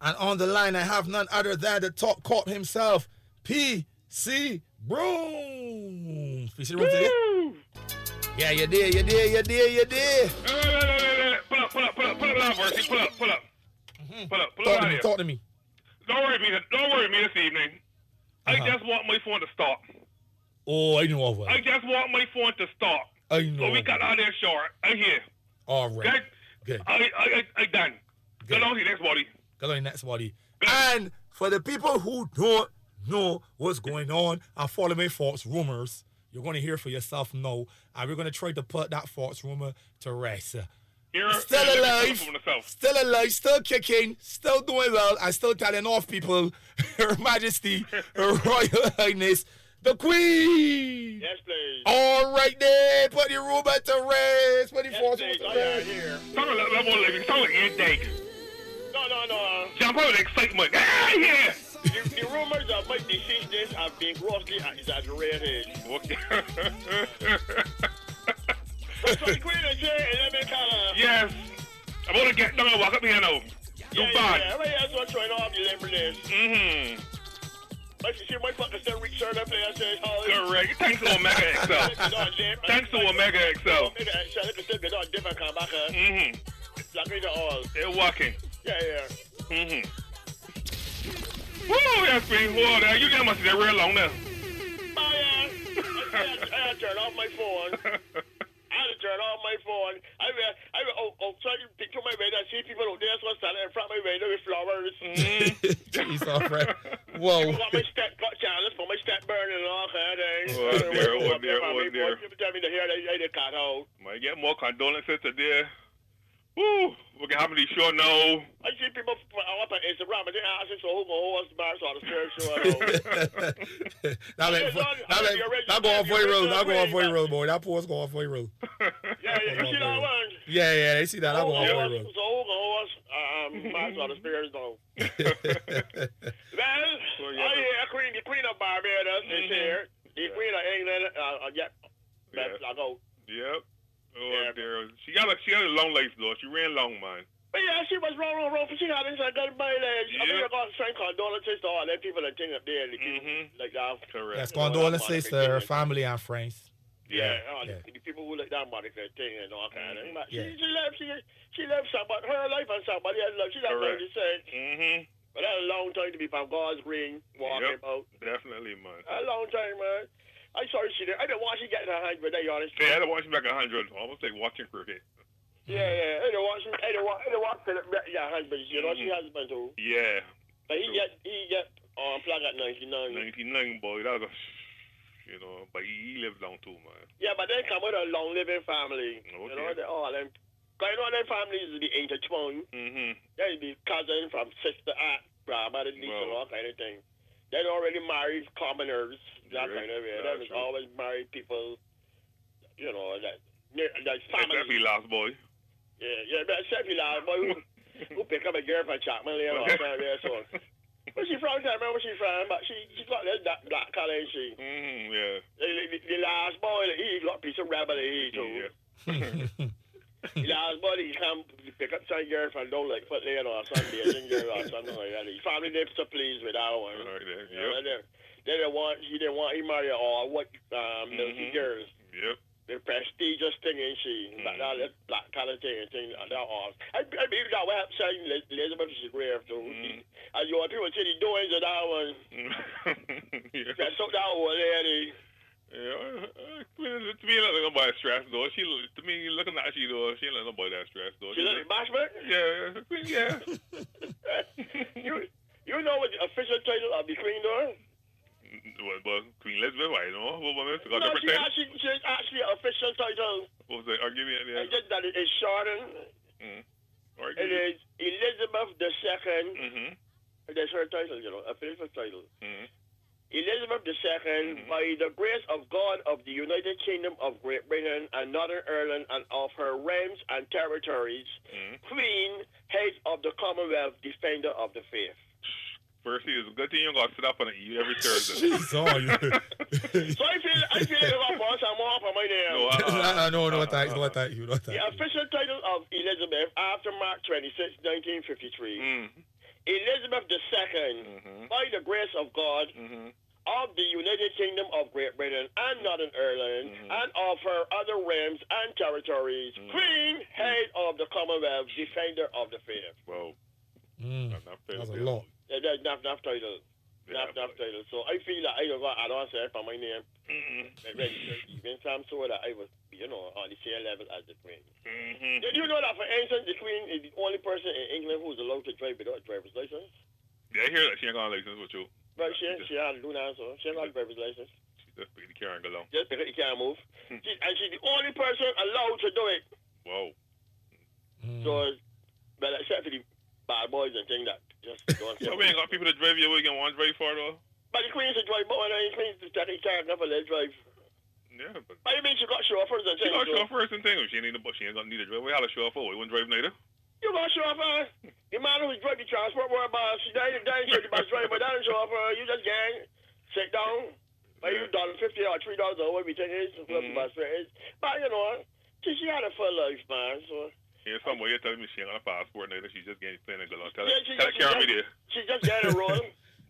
And on the line, I have none other than the top cop himself, PC Broom. PC Broom today? Yeah, you did. Pull up loud, Mercy. Pull up. Talk to me. Don't worry me this evening. I just want my phone to stop. Oh, I know of it. I just want my phone to stop. I know. So we got out there short. I here. All right. Okay? Good. I done. Go on to the next body. And for the people who don't know what's going on and follow me false rumors, you're going to hear for yourself now. And we're going to try to put that false rumor to rest. Still alive, still kicking, still doing well, and still telling off people, Her Majesty, Her Royal Highness, the Queen. Yes, please. All right, then, put the rumor to rest. Put the false rumor to rest. Talk a little more like intake. No. Jump out with excitement. Yeah. The rumors of my decisions have been grossly exaggerated. Okay. So the Queen is here, and let me kind of... Yes. I'm going to get down and walk up here now. Yeah, that's what's trying off the limberless. But you see my fucking still reach out up there and say, correct. Thanks to Omega XL. Thanks to Omega XL. Omega XL, it can still get on different come back. Like me to all. They're walking. Yeah. Woo, that's pretty cool. You guys must be there real long now. Oh, yeah. I had to turn off my phone. So you picture my way and see people out there standing in front of my window with flowers. Jeez, all right. Whoa. Got my step channels for my step burning and all kind of things. Oh, dear. People tell me to hear they cut out. Might get more condolences today. Woo! We can have these show now. I see people up on Instagram and they asking so who go host the bar so the spirit show. That go off viral, boy. That post go off viral. Yeah, you see that one? Yeah, they see that. That go off viral. So who go host bar so the spirit now? Well, the Queen of Barbados is here. The Queen of England, I go. Yep. Oh, dear. She got a long life, though. She ran long, man. But yeah, she was wrong. She had this got by leg. I mean, I got send condolences to all them people that think up there. Like that. Correct. Yes, condolences to her family and friends. Yeah. The people who like that Monica thing and all kind of thing. She left somebody, her life and somebody else love. She not going to say. But that's a long time to be from God's green walking about. Definitely, man. A long time, man. I saw she there. I didn't watch she getting 100, to be honest. Yeah, I didn't watch back 100. Almost like watching cricket. Yeah. I didn't watch Philip back 100, you know, she has been too. Yeah. But he get flag at 99. 99, boy. That was but he lived long too, man. Yeah, but they come with a long living family. Okay. You know, all them. Because them families will be intertwined. They'll be cousin from sister, aunt, grandmother, niece, and all kind of thing. They're already married commoners, that kind of way. They was always married people, that family. Except he last boy. Yeah, but except he last boy who pick up a girl from Chapman and all that there, so. Where she from? I can't remember where she from, but she got that black color, ain't she? Yeah. The last boy, he got a piece of rabbit, he too. Yeah. The last boy, he come pick up some girl from down like Foot Lane or some Asian girl or something like that. His family lives so pleased with that one. They didn't want, he married all white milky girls. Yep. The prestigious thing, ain't she? But all that black color thing, that all. I believe that what happened saying Elizabeth is grave too. And you want people to see the doings of that one. That's so that old lady. Yeah, to me, let nobody stress though. To me, looking at she though, she ain't let nobody that stress though. She let bashment? Yeah. You know what the official title of the Queen though? But Queen Elizabeth, I know. No, she actually an official title. What was it? I'll give you it. I just that it is shortened. It is Elizabeth II. That's her title, official title. Elizabeth II, by the grace of God of the United Kingdom of Great Britain and Northern Ireland and of her realms and territories, Queen, head of the Commonwealth, defender of the faith. Firstly, it's a good thing you got to sit up on it every Thursday. So I feel like I'm boss, I'm off on my name. No, thank you. The official title of Elizabeth after March 26, 1953. Elizabeth II, by the grace of God, of the United Kingdom of Great Britain and Northern Ireland, and of her other realms and territories, Queen, head of the Commonwealth, defender of the faith. Well, that's a lot. That's enough title. Enough title. So I feel like I don't say for my name. Even some sort that I was, on the same level as the Queen. Did you know that, for instance, the Queen is the only person in England who's allowed to drive without a driver's license? Yeah, I hear that. She ain't got a license with you. Right, she had to do that, so she ain't got a driver's license. She just pick the car and go along. Just because you can't move. And she's the only person allowed to do it. Whoa. So, but except for the bad boys and things that just don't So we ain't got people to drive you, we can want to drive for though? But the Queen's to drive, but when the Queen's to take the car, never let drive. Yeah, but... I mean, she got chauffeurs and things. She got chauffeurs and things. She ain't gonna need a driver. We had a chauffeur. We wouldn't drive neither. You got chauffeur. The man who's driving the transport world boss, she died the bus driver, that is chauffeur. You just gang, sit down. But you $1.50 or $3 or whatever you think it is, whatever the bus fare is. But she had a full life, man, so. Yeah, somewhere you're telling me she ain't got a passport neither. She's just getting playing and go on. Tell her carry me there. She just getting a roll.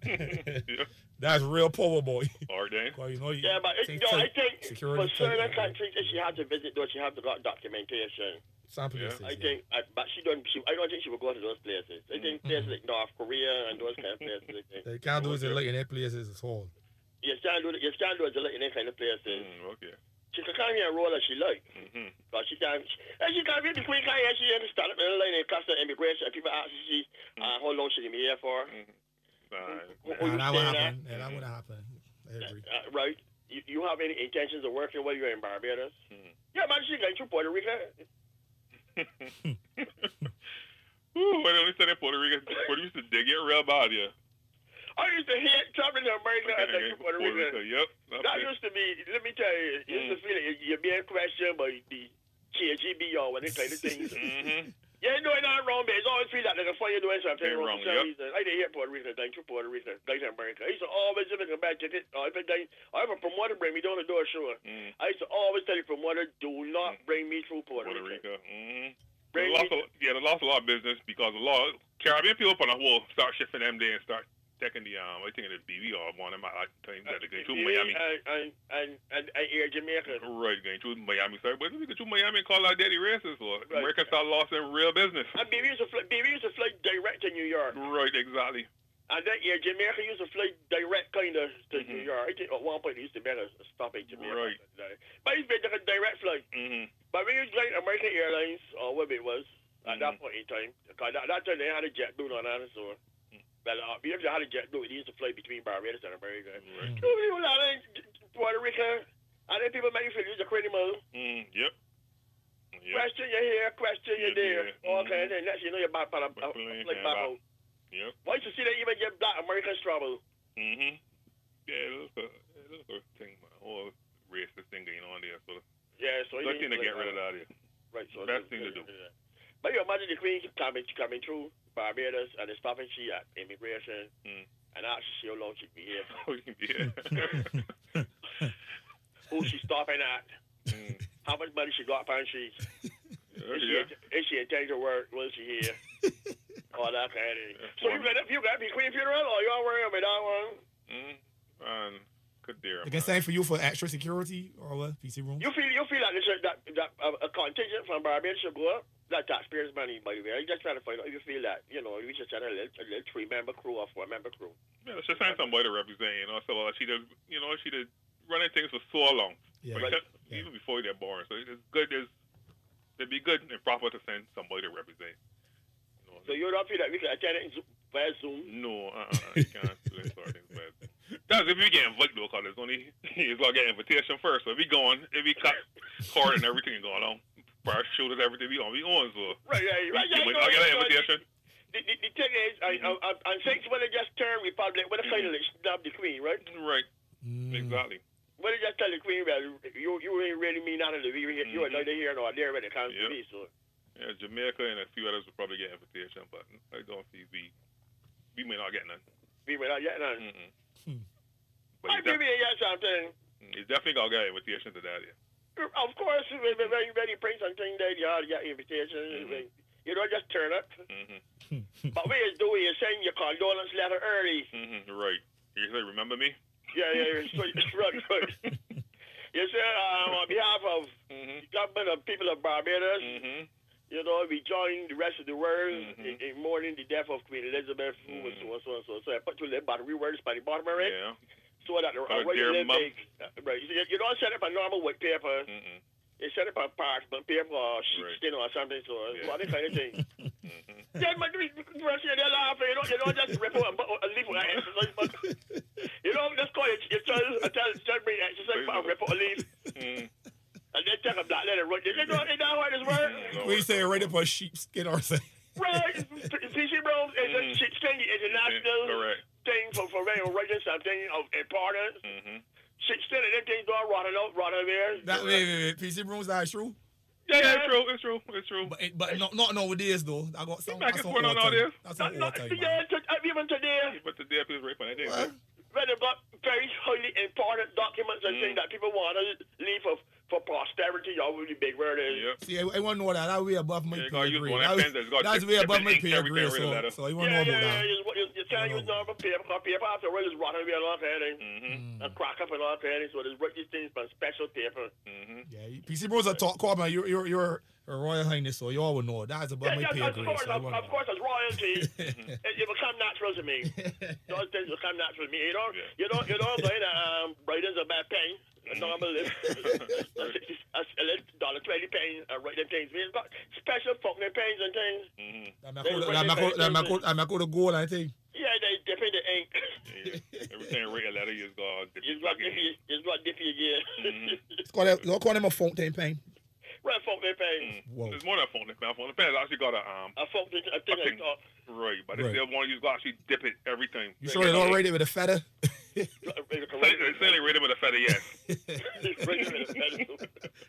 Yeah. That's real poor boy. All right, well, yeah, but I think for certain countries, if she had to visit, though, she have to got documentation. Some places. I think, but I don't think she would go to those places. I think places like North Korea and those kind of places. I think. They can't do it like in their places at all. You can't do it like in their kind of places. Okay. She can come here and roll as she like. But she can't be the Queen can't here. She had to stand up in the line in customs immigration. And people ask she, how long she can be here for. That would happen. Yeah, that would happen. Right. You have any intentions of working while you're in Barbados? Yeah, man, she going to Puerto Rico. When I said in Puerto Rico, used to dig it real bad, yeah. I used to hate traveling to America and then to Puerto Rico. Yep. That used to be, let me tell you, used to feel like you're being questioned by the KGB or one of these kind of things. Yeah, no, it's not wrong, but it's always feel like they're funny doing something wrong for some reason. I didn't hear Puerto Rico, thank you, Puerto Rico, thanks America. I used to always look at bad ticket. I have a promoter bring me down the door, sure. I used to always tell the promoter, do not bring me through Puerto Rico. They lost a lot of business because a lot of Caribbean people on the whole start shifting them there and start taking the I think the BB or one of them at times that they go to Miami and Air Jamaica. Right, going to Miami. Sorry, but we go to Miami and call out daddy racist or America start lost in real business. And BB used to fly direct to New York. Right, exactly. And then Air Jamaica used to fly direct kind of to New York. I think at one point they used to make a stop in Jamaica. Right. But it's been like a direct flight. But when you fly American Airlines or whatever it was at that point in time, because at that time they had a jet blue on that, so. Well, if you had a jet blue, it used to fly between Barbados and America. Puerto Rico, and then people make you feel you're a criminal. Yep. Question you here, question you there. Okay, and then next you know you're back out. Yep. Why you see that even get black Americans trouble? Yeah, it was a thing, man. Whole racist thing going on there. So yeah, so good thing to get rid of that here. Right, so best thing to do. But you imagine the Queen coming through Barbados and they're stopping she at immigration and actually see how long she be here. Who she stopping at? How much money she got on she? Is she intending to work? Will she here? All that kind of thing. So you got the Queen funeral or you all worry about that one? Good dear. They can say for you for extra security or what? PC room? You feel like that a contingent from Barbados should go up? That taxpayers' money, by the way. I'm just trying to find out if you feel that, we should send a little 3-member crew or 4-member crew. Yeah, let's just find somebody to represent, so she did running things for so long. Yeah. Even before they're born. So it's good, it'd be good and proper to send somebody to represent. So you don't feel like we can attend it via Zoom? No, I can't do that sort of things via Zoom. That's if we get invited, though, because he's going to get invitation first. So if we cut cord and everything going on, first shooters, everything we on, so. Right. I'll get an invitation. The thing is, and since when they just turned Republic, when they finally snapped the Queen, right? Right. Exactly. When they just tell the Queen, well, you ain't really mean nothing to me. You are neither here nor there when it comes to me, so. Yeah, Jamaica and a few others will probably get invitation, but I don't see we may not get none. We may not get none. But maybe you get something. He's definitely gonna get an invitation to that. Yeah. Of course, when you bring something there, you ought to get invitation. You don't just turn up. But what you do is send your condolence letter early. Right. You say, remember me? Yeah. Right. You said, on behalf of the government of people of Barbados, you know, we join the rest of the world in mourning the death of Queen Elizabeth, who was so. So I put two little bottom words by the bottom of it. Yeah. So that the right. You don't set up a normal white paper. You set up a parchment paper or sheepskin or something. So what this kind of thing. Then my first year they're laughing. You don't just rip out a leaf with an exercise. But you don't just call it. You tell me exercise for rip out a leaf. And then take a black letter. You know how this works? We say right up a sheepskin or something. Right. PC Bros is a sheepskin international thing for writing something of importance. 16 of them things don't rot there. Wait. PC Broom's not true? Yeah, it's true. But not nowadays, though. I got some. That's some on all this. That's some old time. Even today. But today, people rape on it. When they've got very highly important documents and things that people want to leave for posterity, or really big word is. Yep. See, I want to know that. That's way above my pay grade. That's way above my pay grade. So I want to know about that. You tell you normal paper afterwards is rotten away and all kind of thing. And crack up and all kind of thing. So there's write these things on special paper. Yeah, PC Bros are talk, man. You're a Royal Highness, so you all will know. That's above my pay grade. Of course, it's royalty. It will come natural to me. Those things will come natural to me. You don't go in writers a bad pain. A normal $1.20 pain write them things. We've got special fucking pains and things. I'm going to go and thing. Yeah, they dip in the ink. Every time you write a letter, you just go dip your gear. It's called them a fountain pen. Right, fountain pen. It's more than a fountain pen. A fountain pen has actually got a fountain, a thing. Right, but they still want you to actually dip it every time. You sure they don't rate it with a feather? They certainly rate it with a feather, yes.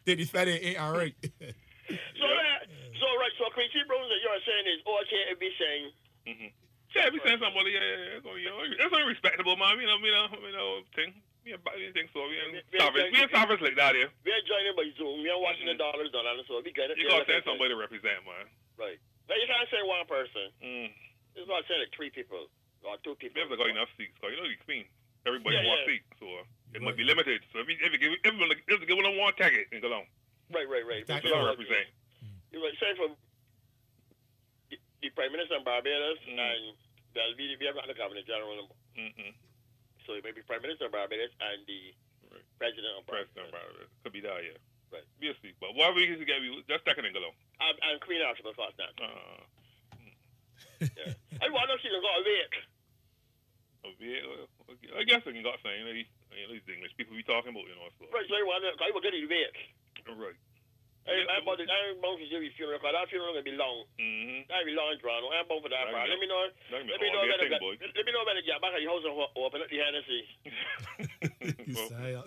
Did the feather ain't all right. So Quincy Bros that you're saying is okay if we saying. Yeah, if we saying somebody, it's only respectable, man. You know, thing. Yeah, thing so. We ain't sovereigns like that here. We are joining by Zoom. We are watching the dollars done, so we get it. You gotta send somebody to represent, man. Right. But you can't say one person. You gotta say like 3 people or 2 people. We have got enough seats, because you know the Queen. Everybody wants seats, so it might be limited. So if you give them one ticket and go on. Right. That's you gotta represent. You like say for the Prime Minister of Barbados and we have got the Governor General. So it may be Prime Minister of Barbados and the President of Barbados. Could be that, yeah. Right. We'll see. But whatever we can get, just second and go on. And Queen Elizabeth first now. Yeah. I wonder if she got a wake. I guess I can got saying these English people we talking about, So. Right, so I will get it wake. Right. I'm bound to do his funeral, because that funeral will be long. That'll be long, drawn. I'm bound for that part. Let me know when I get back at the house and open up the Hennessy.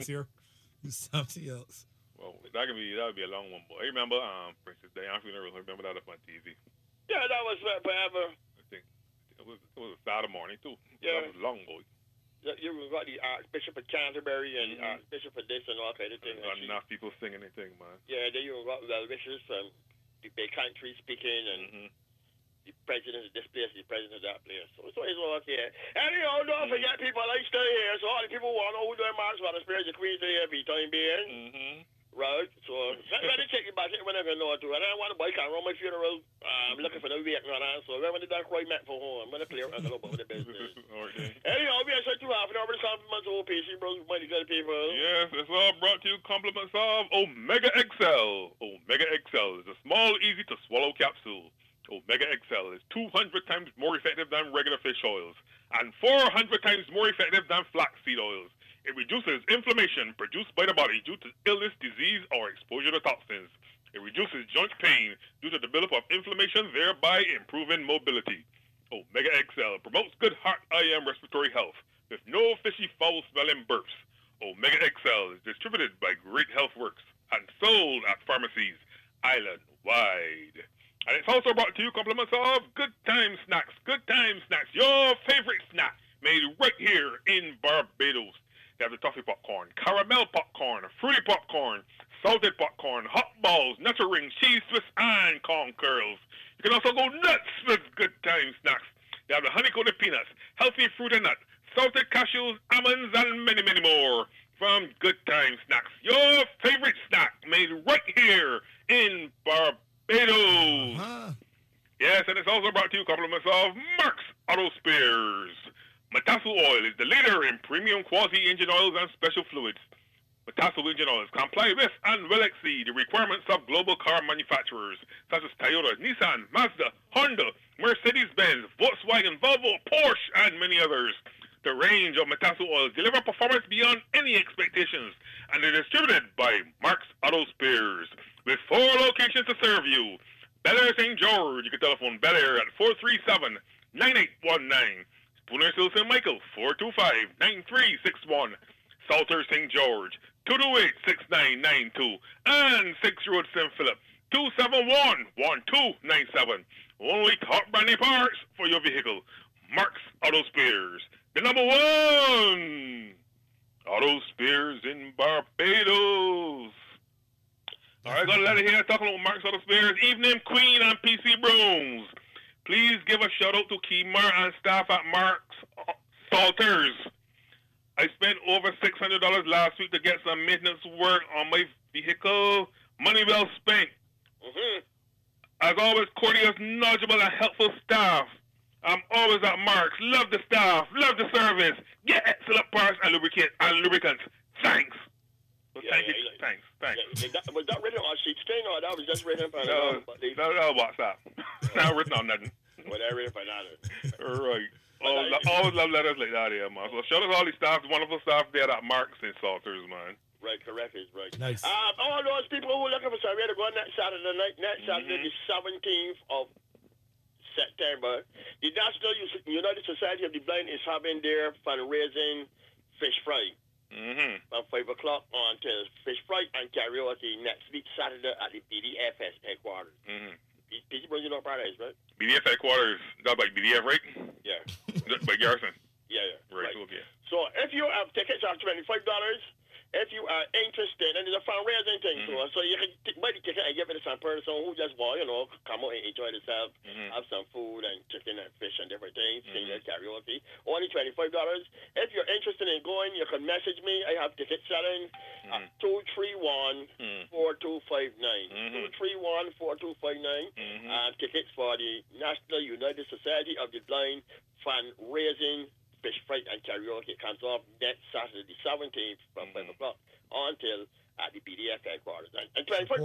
You something else. Well, that'll be a long one, boy. I remember Princess Diana funeral. I remember that up on TV. Yeah, that was forever. I think it was a Saturday morning too. Yeah. That was long, boy. You got the Archbishop of Canterbury and the Archbishop of this and all kind of things. Enough people singing anything, man. Yeah, then you got well-wishers from the big country speaking and the president of this place, the president of that place. So it's all here. Anyhow, don't forget people like stay here, so all the people want to know who their marks for the spirit of the Queen stay here for time being. Right, so let me take you back when I know to. And I want to buy a around my funeral. I'm looking for the wake and all. So when the dark right met for home, I'm going to clear up a little bit of the business. Okay. Anyhow, we are set to half an hour with compliments of PC Bros, mighty good people. Yes, it's all brought to you compliments of Omega XL. Omega XL is a small, easy to swallow capsule. Omega XL is 200 times more effective than regular fish oils and 400 times more effective than flaxseed oils. It reduces inflammation produced by the body due to illness, disease, or exposure to toxins. It reduces joint pain due to the buildup of inflammation, thereby improving mobility. Omega XL promotes good heart, eye, and respiratory health with no fishy, foul-smelling burps. Omega XL is distributed by Great Health Works and sold at pharmacies island-wide. And it's also brought to you compliments of Good Time Snacks. Good Time Snacks, your favorite snack, made right here in Barbados. They have the toffee popcorn, caramel popcorn, fruity popcorn, salted popcorn, hot balls, nutter rings, cheese twists, and corn curls. You can also go nuts with Good Time Snacks. They have the honey-coated peanuts, healthy fruit and nut, salted cashews, almonds, and many, many more. From Good Time Snacks, your favorite snack made right here in Barbados. Yes, and it's also brought to you compliments of Mark's Auto Spares. Matasu Oil is the leader in premium quality engine oils and special fluids. Matasu engine oils comply with and will exceed the requirements of global car manufacturers such as Toyota, Nissan, Mazda, Honda, Mercedes-Benz, Volkswagen, Volvo, Porsche, and many others. The range of Matasu oils deliver performance beyond any expectations and is distributed by Mark's Auto Spares with 4 locations to serve you. Bel Air St. George, you can telephone Bel Air at 437-9819. Spooner Hill St. Michael, 425-9361. Salter St. George, 228-6992. And 6 Road St. Philip, 271-1297. Only top branding parts for your vehicle. Mark's Auto Spares, the #1 auto spares in Barbados. All right, got a letter here talking about Mark's Auto Spares. Evening, Queen and PC Brooms. Please give a shout out to Keymar and staff at Mark's Salters. I spent over $600 last week to get some maintenance work on my vehicle. Money well spent. As always, courteous, knowledgeable, and helpful staff. I'm always at Mark's. Love the staff. Love the service. Get excellent parts and lubricants. Thanks. Well, thank you. Thanks. Was that written on sheet stain or that was just written for no, WhatsApp. Not written on nothing. Well, that written for nothing. Right. Always love letters like that here, man. So shout out to all these staff, wonderful staff there at Mark's and Salters, man. Right, correct is right. Nice. All those people who are looking for somewhere to go on that Saturday night, Saturday the 17th of September, the National United Society of the Blind is having their fundraising fish fry. From 5 o'clock on to fish fry and karaoke next week, Saturday at the BDFS headquarters. People, you know Paradise, right? BDF headquarters, that's by BDF, right? Yeah. By Garrison. Yeah. Right, okay. So if you have tickets are $25, if you are interested, and it's a fundraising thing, so you can buy the ticket and give it to some person who just want, come out and enjoy themselves, have some food and chicken and fish and different things, sing your karaoke. Only $25. If you're interested in going, you can message me. I have ticket selling at 231-4259. 231-4259. And tickets for the National United Society of the Blind fundraising fish fry and karaoke comes off next Saturday the 17th from 5 o'clock until at the BDF headquarters. And $25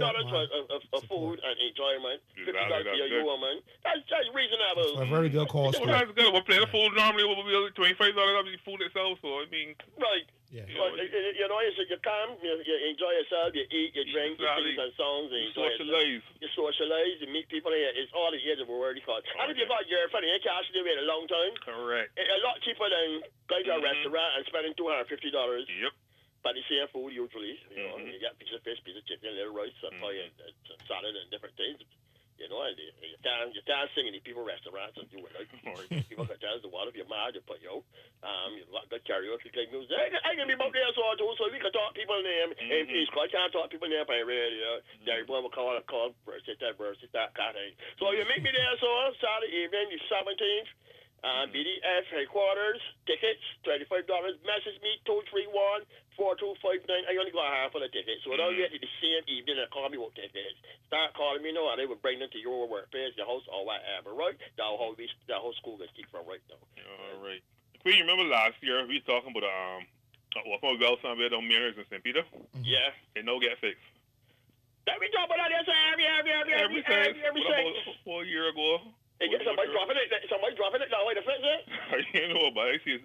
for food and enjoyment. $50 for your woman. That's reasonable. It's a very good cost. Well, that's good. We'll play the food normally. We'll be $25 of the food itself. So, I mean. Right. Yeah. But, you come, you enjoy yourself, you eat, you drink, you sing some songs, and you socialize, you meet people. It's all the years of a word called. And if you got your friend, you can't actually wait a long time. Correct. It's a lot cheaper than going to a restaurant and spending $250. Yep. But the same food usually. You get piece of fish, piece of chicken, a little rice, a pie, and salad, and different things. And you can't sing in the people restaurants and do it like people can tell us the water if you're mad, you put you got good karaoke like music. I can be about there so we can talk people name in peace. I can't talk people name by radio. Jerry Boy will call verse that kind of thing. So you meet me there Saturday evening, the 17th. BDF headquarters, tickets, $25. Message me, 231-4259. I only got half of the tickets, so don't get it the same evening and call me with tickets. Start calling me now, and they will bring them to your workplace, your house, or whatever, right? That whole school gets kicked from right now. All right. Queen, you remember last year we was talking about what well somewhere down Mary's in St. Peter? Yeah. It no get fixed. That we talk about that every since. About a year ago. Somebody dropping it now, way to fix it? You know, but I see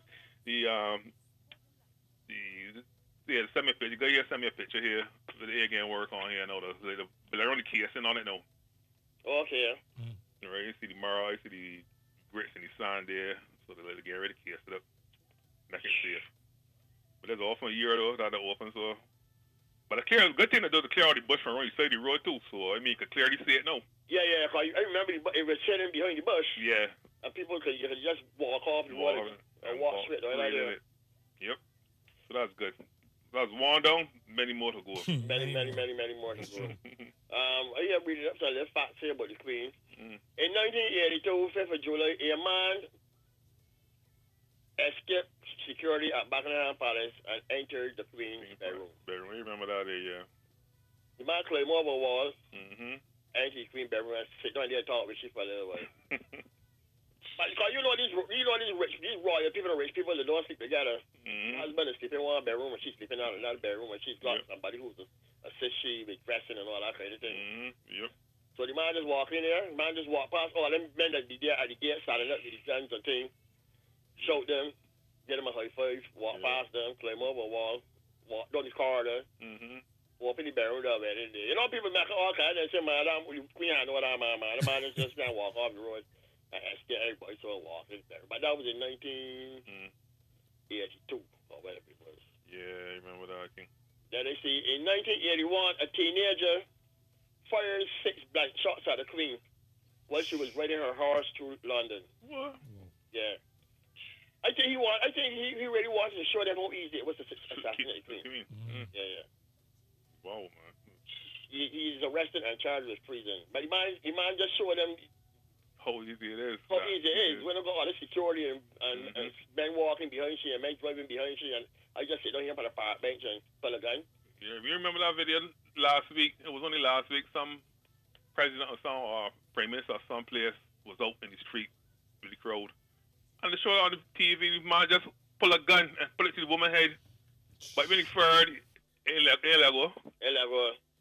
send me a picture. Go here, send me a picture here. The again work on here. I know they're only casing on it now. Okay. Right, you see the marrow, you see the grits and the sand there. So they get ready to cast it up. And I can see it. But that's off for a year though, that open, so. But good thing to do to clear all the bush from around the road too, so I mean you can clearly see it now. Yeah, I remember it was sitting behind the bush. Yeah. And people could just walk off and walk straight right there. Yep. So that's good. That's one down, many more to go. many more to go. I have read up some of the facts here about the Queen. In 1982, 5th of July, a man skipped security at Buckingham Palace and entered the Queen's bedroom. Bedroom, you remember that day, yeah. The man climbed over walls, Mm-hmm. entered the Queen's bedroom and sit down there and talk with she for a little while. But because you know these royal people, rich people, they don't sleep together. Mm-hmm. Husband is sleeping in one bedroom and she's sleeping in another bedroom and she's got somebody who's assist she with dressing and all that kind of thing. Mm-hmm. Yep. So the man just walk in there, the man just walk past all them men that be there at the gate, standing up with the guns and things, shout them, get them a high five, walk past them, climb over a wall, walk down the corridor, walk in the bedroom down there. You know, people make all kinds of say, man, you queen, I know what I'm man. The man just stand walk off the road and scare everybody so walk in the bedroom. But that was in 1982 or whatever it was. Yeah, I remember that, I think. Then they see, in 1981, a teenager fired 6 blank shots at the Queen while she was riding her horse through London. What? Yeah. I think he really wanted to show them how easy it was to assassinate the Queen. Yeah. Wow, man. He's arrested and charged with treason. But the man just showed them how easy it is. How easy it is. When I got all the security and men walking behind you and men driving behind you, and I just sit down here on the park bench and pull a gun. Yeah, you remember that video last week? It was only last week. Some president or some prime minister or some place was out in the street with the crowd. And they showed on the TV, the man just pull a gun and pull it to the woman's head. But when he fired, it let go.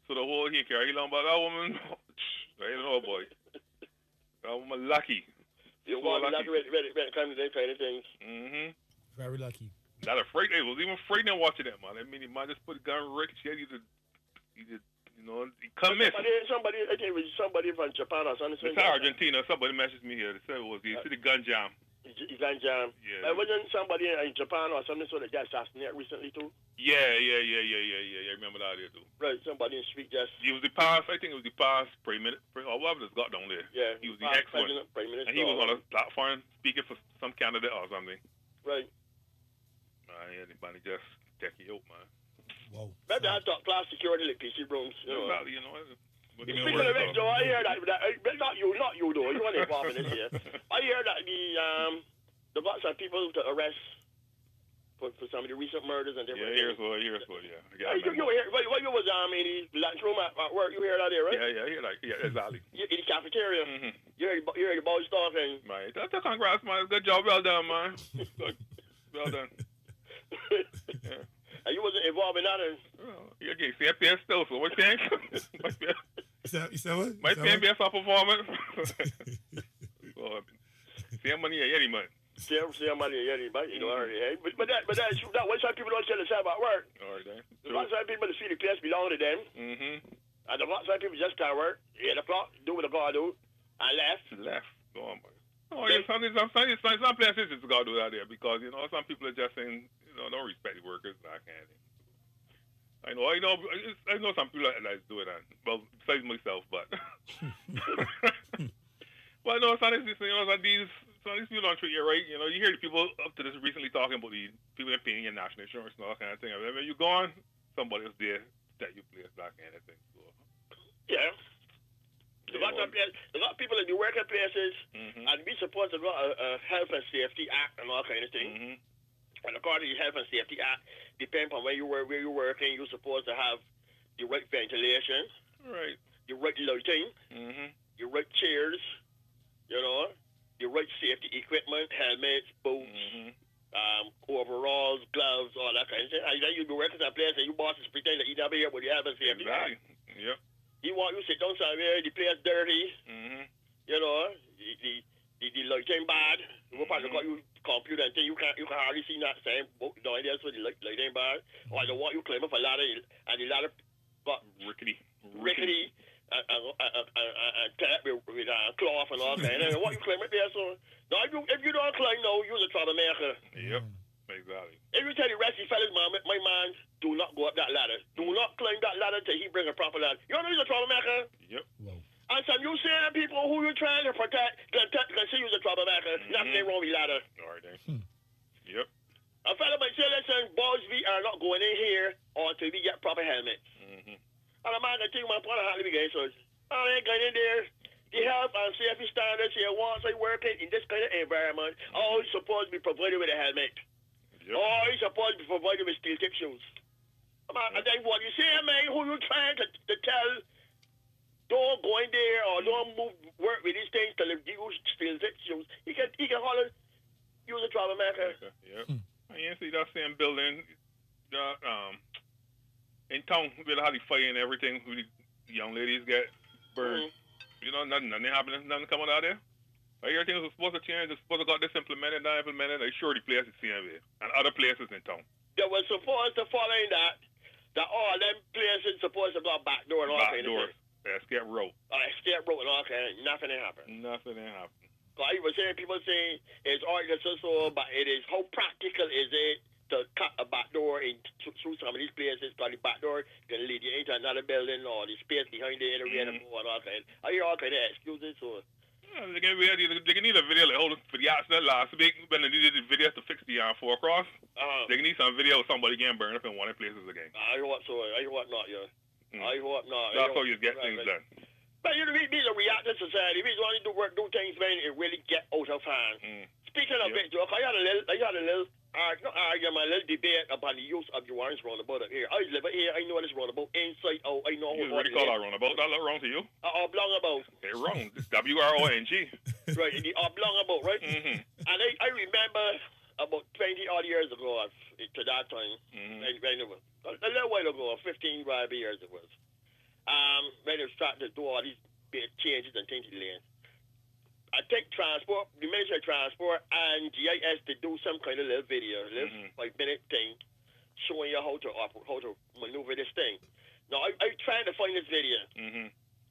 So the whole he carried on, but that woman, I don't know, boy. That woman lucky. You want to lucky when it comes to them kind of things. Mm-hmm. Very lucky. Not afraid. It was even frightening watching that, man. I mean, the man just put the gun right. He just, you know, he couldn't miss. Somebody, I think it was somebody from Japan or something. It's Argentina. Somebody messaged me here. They said it was the gun jam. The gun jam. Yeah. But wasn't somebody in Japan or something so that got assassinated recently too? Yeah. I remember that here too. Right, somebody in the street just. He was the past. I think it was the past prime minister or whatever that's got down there. Yeah. He was the ex-one. And he was on a platform speaking for some candidate or something. Right. Anybody just check you out, man. Whoa. Maybe I thought class security like PC rooms. Exactly, you know. Speaking of which, though, I hear that not you though. You weren't involved in this here. I hear that the got some people to arrest for some of the recent murders and different things. Here's what. You hear when you was in the lunch room at work, you hear that there, right? Yeah, I hear that. Yeah, exactly. In the cafeteria, you hear the boys talking. Right, congrats, man. Good job, well done, man. Well done. Yeah. And you wasn't involved in that. You get CPS still, so what thing? You said what? My CPS performance. So, same money any month. Same money any month, you know. But that what some people don't tell us about work. All right, then. A lot of people see the place belong to them. And a lot of people just can't work. 8 o'clock, do what they gotta do, and left. Go on, man. Some places it's got to do that there because, you know, some people are just saying, you know, don't respect the workers, that kind of thing. I know some people that do it, well, besides myself, but. Well, no, some of these people don't treat you right. You know, you hear the people up to this recently talking about the people paying your national insurance and all that kind of thing. I mean, when you're gone, somebody else there that you place, that kind of thing. So. Yeah. A lot of people in the working places, and we supposed to got a Health and Safety Act and all kind of things. And according to the Health and Safety Act, depending on where you're working, you're supposed to have the right ventilation, right, the right lighting, the right chairs, you know, the right safety equipment, helmets, boots, overalls, gloves, all that kind of thing. And then you'll be working at a place and your boss is pretending that you never here with the Health and Safety Act. Yep. You sit down somewhere, the place dirty, you know, the lighting bad. You probably got your computer and thing, you can hardly see that same book down there, so the lighting bad. Or the one you climb up a ladder, and the ladder got rickety, and with cloth and all that. And what you climb up there, so now if you don't climb now, you're a troublemaker. Yep. Exactly. Every time the rest of you fellas, my man, do not go up that ladder. Do not climb that ladder till he bring a proper ladder. You know he's a troublemaker? Yep. Whoa. And some you see people who you're trying to protect can see you's a troublemaker. Nothing wrong with ladder. All right, then. Yep. A fella might say, listen, boys, we are not going in here until we get proper helmets. And a man can think my point of how to be getting so I ain't going in there. The health and safety standards here once I work in this kind of environment, always supposed to be provided with a helmet. Oh, he's supposed to provide him with steel tip shoes. And then what you say, man, who you trying to tell, don't go in there or don't move, work with these things till you use steel tip shoes. He can holler, use a troublemaker. Yep. You see that same building in town, we had the fire and everything. The young ladies get burned. You know, nothing happening, nothing coming out there. Everything was supposed to change. They're supposed to got this implemented, not implemented. They sure the place is the same way. And other places in town. They were supposed to follow that all them places supposed to go back door and all kind of things. Escape road. Escape road and all kind of nothing happened. Nothing happened. So I was saying, people say it's organized so, but it is, how practical is it to cut a back door through some of these places? Because the back door can lead you into another building or the space behind it in the and all kind. I hear all kind of excuses. So. They can need a video like for the accident last week when they needed the video to fix the 4 cross. They can need some video of somebody getting burned up in one of the places again. I hope so. I hope not, yeah. I hope not. That's how you get things done. But you know, we a reactive society. We want to do things when it really get out of hand. Speaking of it, Joe, I had a little debate about the use of your orange roundabout up here. I live here. I know this roundabout inside out. I know what do you call that roundabout? That look wrong to you? Oblongabout. It's wrong. It's WRONG. Right, the oblongabout, right? And I remember about 20 odd years ago, to that time, a little while ago, 15 years it was. When they started to do all these big changes and things in the lanes. I take transport, the Ministry of Transport and GIS to do some kind of little video, 5-minute thing, showing you how to maneuver this thing. Now, I'm trying to find this video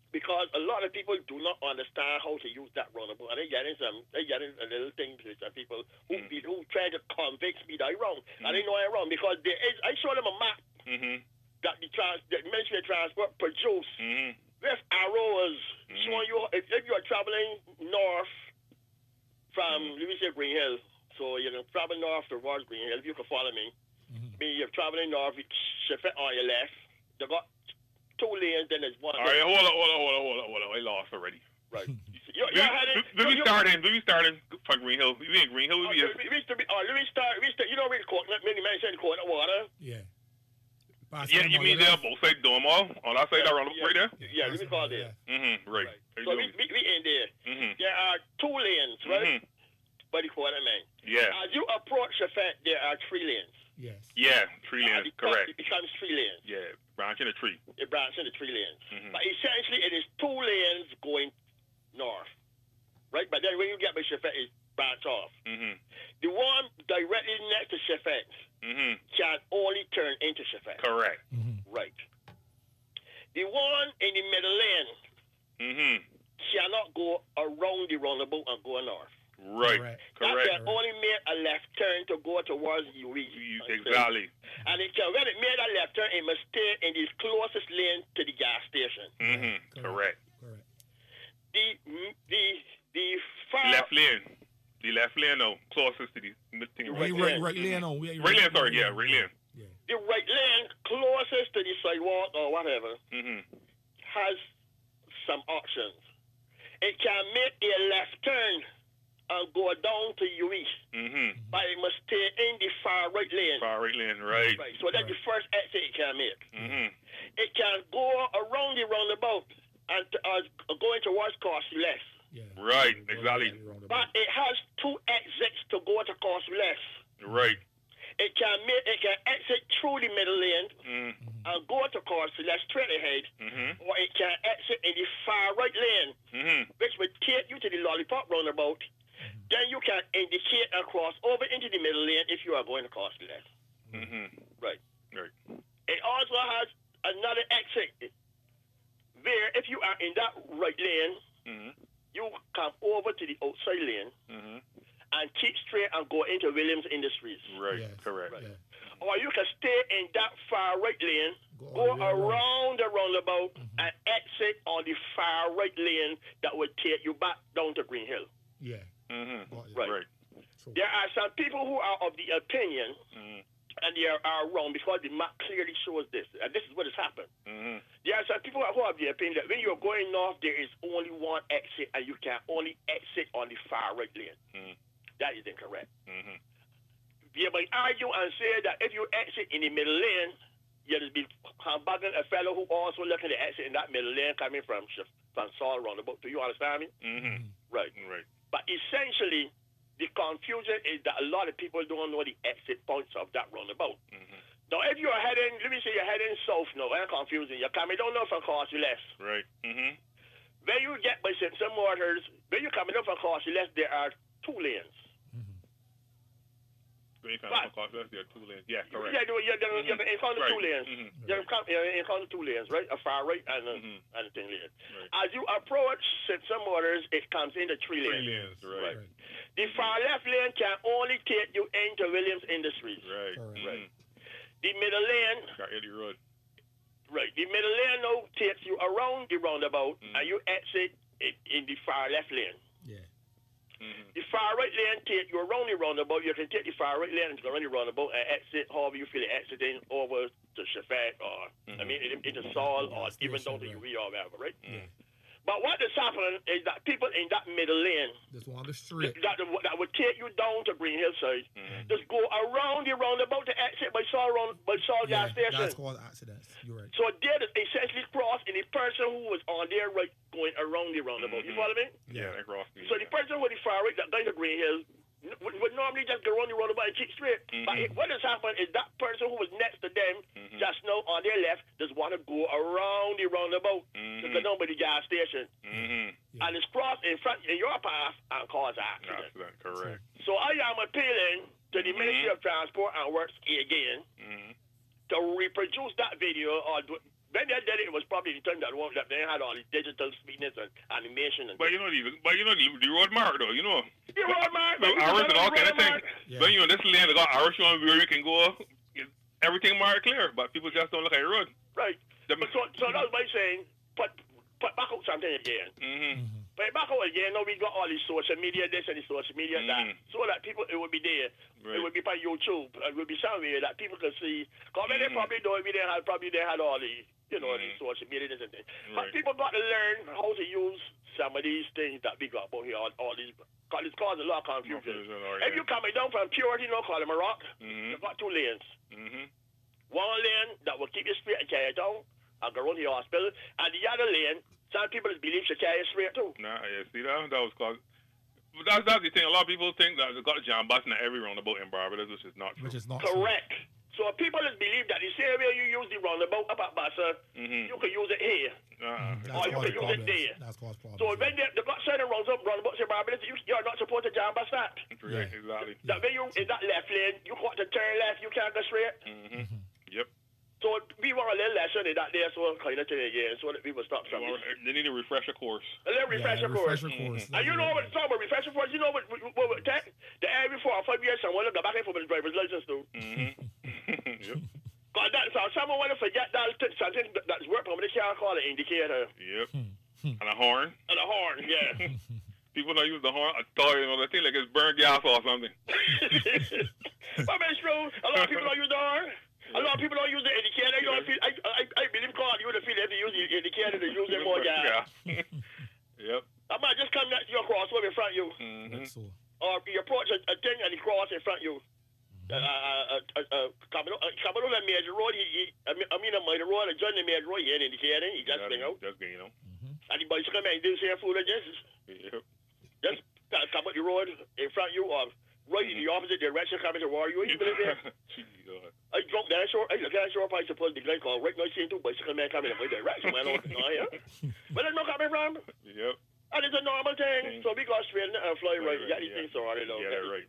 because a lot of people do not understand how to use that roundabout, and they get in a little thing to some people who try to convince me that I'm wrong, and they know I'm wrong because I showed them a map that the Ministry of Transport produced. With arrows showing you if you are traveling north from, let me say, Green Hill. So you can travel north towards Green Hill. If you can follow me. Meaning you're traveling north, shift it on your left. They got 2 lanes, then there's one. All right, hold on. I lost already. Right. We starting from Green Hill. We in Green Hill. Let me start. You know where the coconut, many men say the coconut water. Yeah. Yeah, you mean they're both sides doing them all? On that side, around right there? Yeah, let me call there. Right. So we in there. There are 2 lanes, right? By the corner, man. Yeah. As you approach the Sept, there are 3 lanes. Yes. Yeah, 3 lanes, correct. It becomes 3 lanes. Yeah, branch in a tree. It branches into 3 lanes. But essentially, it is 2 lanes going north, right? But then when you get by Sept, it branch off. The one directly next to Sept can only turn into Sept. Correct. Right. The one in the middle lane cannot go around the roundabout and go north. Right. Correct. That can only make a left turn to go towards UE. Exactly. And when it made a left turn, it must stay in the closest lane to the gas station. Correct. The far left lane. The left lane now, closest to the thing. Right lane. Right lane, sorry, yeah, right lane. Yeah. The right lane closest to the sidewalk or whatever has some options. It can make a left turn and go down to UE, but it must stay in the far right lane. Far right lane, right. So that's the first exit it can make. It can go around the roundabout and going towards Cost-Less. Yeah. Right, exactly. But it has 2 exits to go to Cost-Less. Right. It can exit through the middle lane and go to Cost-Less straight ahead, or it can exit in the far right lane, which would take you to the Lollipop roundabout. Then you can indicate and cross over into the middle lane if you are going to Cost-Less. Right. It also has another exit where if you are in that right lane, you come over to the outside lane and keep straight and go into Williams Industries. Right, correct. Right. Or you can stay in that far right lane, go around the roundabout, and exit on the far right lane that would take you back down to Green Hill. Yeah. Right. There are some people who are of the opinion, and they are wrong because the map clearly shows this, and this is what has happened. There are some people who have the opinion that when you're going north, there is only one exit, and you can only exit on the far right lane. That is incorrect. You might argue and say that if you exit in the middle lane, you'll be bugging a fellow who also looking to exit in that middle lane coming from Saul roundabout. Do you understand me? Mm-hmm. Right. Right. But essentially, the confusion is that a lot of people don't know the exit points of that roundabout. Mm-hmm. Now, if you're heading, let me say you're heading south now, I'm confusing. You're coming down from Causey Left. Right. Mm-hmm. When you get by Simpson Waters, when you're coming up from Causey Left, there are 2 lanes. When you come from Causey Left, there are 2 lanes. Yeah, correct. Yeah, you're encounter right. 2 lanes. Mm-hmm. You're encounter 2 lanes, right? A far right and a thing lane. Right. As you approach Simpson Waters, it comes into 3 lanes. 3 lanes, right. The far left lane can only take you into Williams Industries. Right. Right. The middle lane, Got Eddie Road. right. The middle lane now takes you around the roundabout and you exit in the far left lane. Yeah. The far right lane take you around the roundabout. You can take the far right lane and go around the roundabout and exit however you feel like exiting over to Shafat or into Saul or even down to Uri or whatever, right? But what is happening is that people in that middle lane Just on the street. that would take you down to Green Hillside just go around the roundabout to exit by Saul gas station. That's called accidents. You're right. So they essentially cross and the person who was on their right going around the roundabout. You follow me? Yeah, they crossed me. So the person with the far right that going to Green Hill would normally just go around the roundabout and keep straight. But what has happened is that person who was next to them just now on their left just want to go around the roundabout to go down by the gas station. And it's crossed in front in your path and cause accident. Accident, correct. So I am appealing to the Ministry of Transport and Works again to reproduce that video or when they did it, it was probably the time that they had all the digital sweetness and animation. And but you know the road mark though, you know. The road mark, the hours and all kind of things. Yeah. When you're in this lane, they got hours showing where you can go. Everything marked clear, but people just don't look at the road. Right. So that's by saying put back out something again. But back out again, now we got all these social media, this and the social media that, so that people, it would be there. It would be by YouTube. It would be somewhere that people could see. Because when they probably don't, they had all the, the social media and things. But people got to learn how to use some of these things that we got about here, all these, because it's caused a lot of confusion. If you're coming down from Purity, call them a rock, you've got 2 lanes. One lane that will keep you straight and carry you down and go around the hospital, and the other lane, some people believe should carry straight too. Nah, yeah, see that was called. But that's the thing. A lot of people think that they got a jam bus in every roundabout in Barbados, which is not true. Which is not correct. True. So people just believe that the same way you use the roundabout up at Bassa, you can use it here, or you can use it there. That's caused problems. So when they got certain roundabouts in Barbados, you're not supposed to jam bus that. Right, exactly. That when you in that left lane, you got to turn left, you can't go straight. Yep. So we want a little lesson in that there, so kind of thing again, so that people stop something. They need a refresher course. A little refresher course. And you know what, talking about refresher course, you know what tech? The every 4 or 5 years, someone will go back in for his driver's license too. Yep. So someone want to forget that something that's working, but they can't call it indicator. Yep. And a horn. And a horn, yeah. People don't use the horn. I thought, they think like it's burned gas or something. But it's true. A lot of people don't use the horn. A lot of people don't use the indicator. I believe God, you would feel they have to use the indicator to use it more gas. Yep. I might just come next to your crosswalk in front of you. Or you approach a thing and he cross in front of you. Coming on the major road, I mean a minor road, joining the major road, he ain't indicating, he just swing out. Just getting out. And the bicycle man do same food like this. Yep. Just come up the road in front of you, or right in the opposite direction, coming toward you. You believe that? I drunk down short. I look down short. I supposed to be like, right now, seeing 2 bicycle men coming in my direction. Man, where that's not coming from? Yep. And it's a normal thing. So we got straight and fly right. You got these things sorted out. Get it right.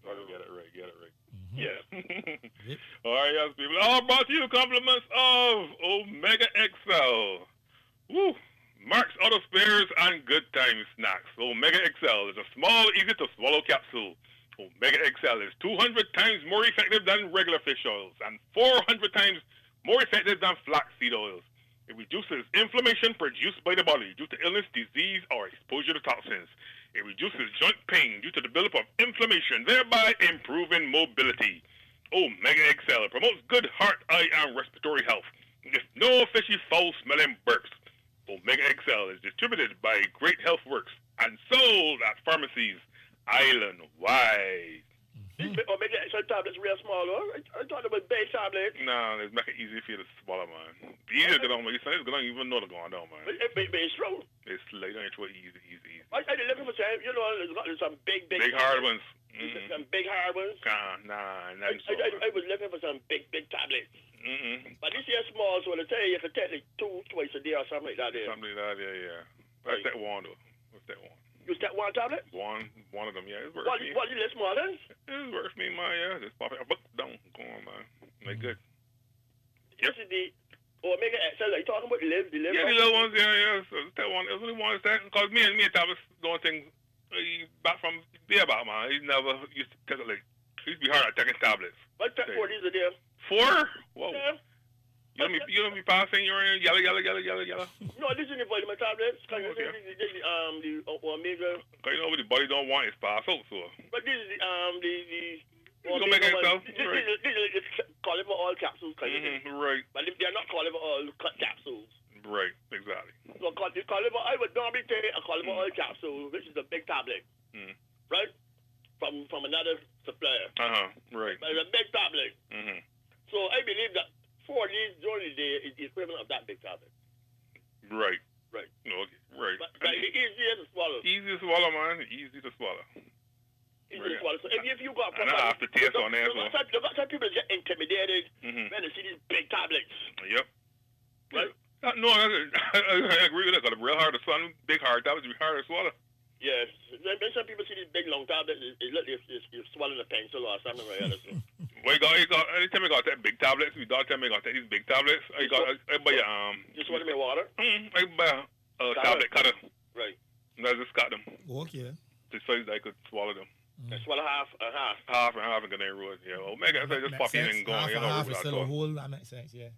Get it right. Yeah. All right, yes, people. All brought to you compliments of Omega XL. Woo. Mark's Auto Spares and Good Time Snacks. Omega XL is a small, easy-to-swallow capsule. Omega XL is 200 times more effective than regular fish oils and 400 times more effective than flaxseed oils. It reduces inflammation produced by the body due to illness, disease, or exposure to toxins. It reduces joint pain due to the buildup of inflammation, thereby improving mobility. Omega XL promotes good heart, eye, and respiratory health with no fishy, foul-smelling burps. Omega XL is distributed by Great Health Works and sold at pharmacies island-wide. Or make some tablets real small. I thought it was big tablets. No, it's make it easy for you to swallow, man. Easy to get on, man. You say it's going even know what's going on, man. But it's true. It's like, don't try easy. I looking for some, there's some big hard ones. Some big hard ones. Nah. I was looking for some big tablets. But this here small, so they tell you can take like twice a day or something like that. Something like that, yeah. What's that one, though? What's that one? You that one tablet? One of them, yeah. It's worth me. What you less small then? It's worth me, man, yeah. Just pop it. Don't go on, man. Make good. This is the... Or make it XL. Are you talking about the live? Yeah, the little ones, yeah. So that one, it was only one that, because me and Thomas doing things back from there about, man. He never used to take it like, he used to be hard at taking tablets. What type 4 these are there? 4? Whoa. Yeah. You don't be passing your yellow. No, this is the vitamin tablets. Because this is the omega. Because you know what the body don't want is pass out, so. But this is the you gonna make it yourself? This is caliber oil capsules kind of thing. Right. But if they're not caliber oil capsules. Right, exactly. So the caliber, I would normally take a caliber oil capsule, which is a big tablet. Right? From another supplier. Right. But it's a big tablet. So I believe that 4 days during the day is the equivalent of that big tablet. Right. Right. Okay. Right. But it's easier to swallow. Easy to swallow, man. Easy to swallow. Easy to swallow. So if you got... And I have to taste on that, so. Some people get intimidated when they see these big tablets. Yep. Right? No, I agree with that. Because it's real hard to swallow. Big hard tablets be hard to swallow. Yes. When some people see these big long tablets, it's like you're swallowing a pencil or something like that. Well, you got, anytime I got that big tablets, we don't tell me I got these big tablets. I buy you swallow me water? I buy a tablet cutter. Right. And I just got them. Okay. Just so I could swallow them. I swallow half and half. Half and get in road, yeah. Well, make it just pop in and go on, you know. Half is still a whole, that makes sense, yeah.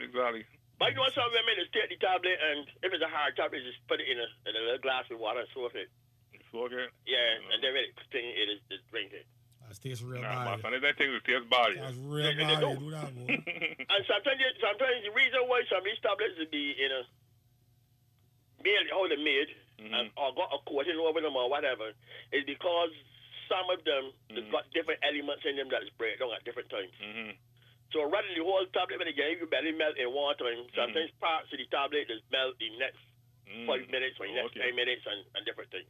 Exactly. But you know some women just take the tablet and if it's a hard tablet, just put it in a little glass with water and soak it. Soak it? Yeah, and then when it just drink it. That tastes real nah, bad. My son, that thing tastes bad. That's real bad. Do that, boy. And sometimes the reason why some of these tablets would be in a made how they're made or got a coating over them or whatever is because some of them have got different elements in them that is breakdown at different times. So rather than the whole tablet when again you barely melt in water and sometimes parts of the tablet just melt in next 5 minutes or next 10 minutes and different things.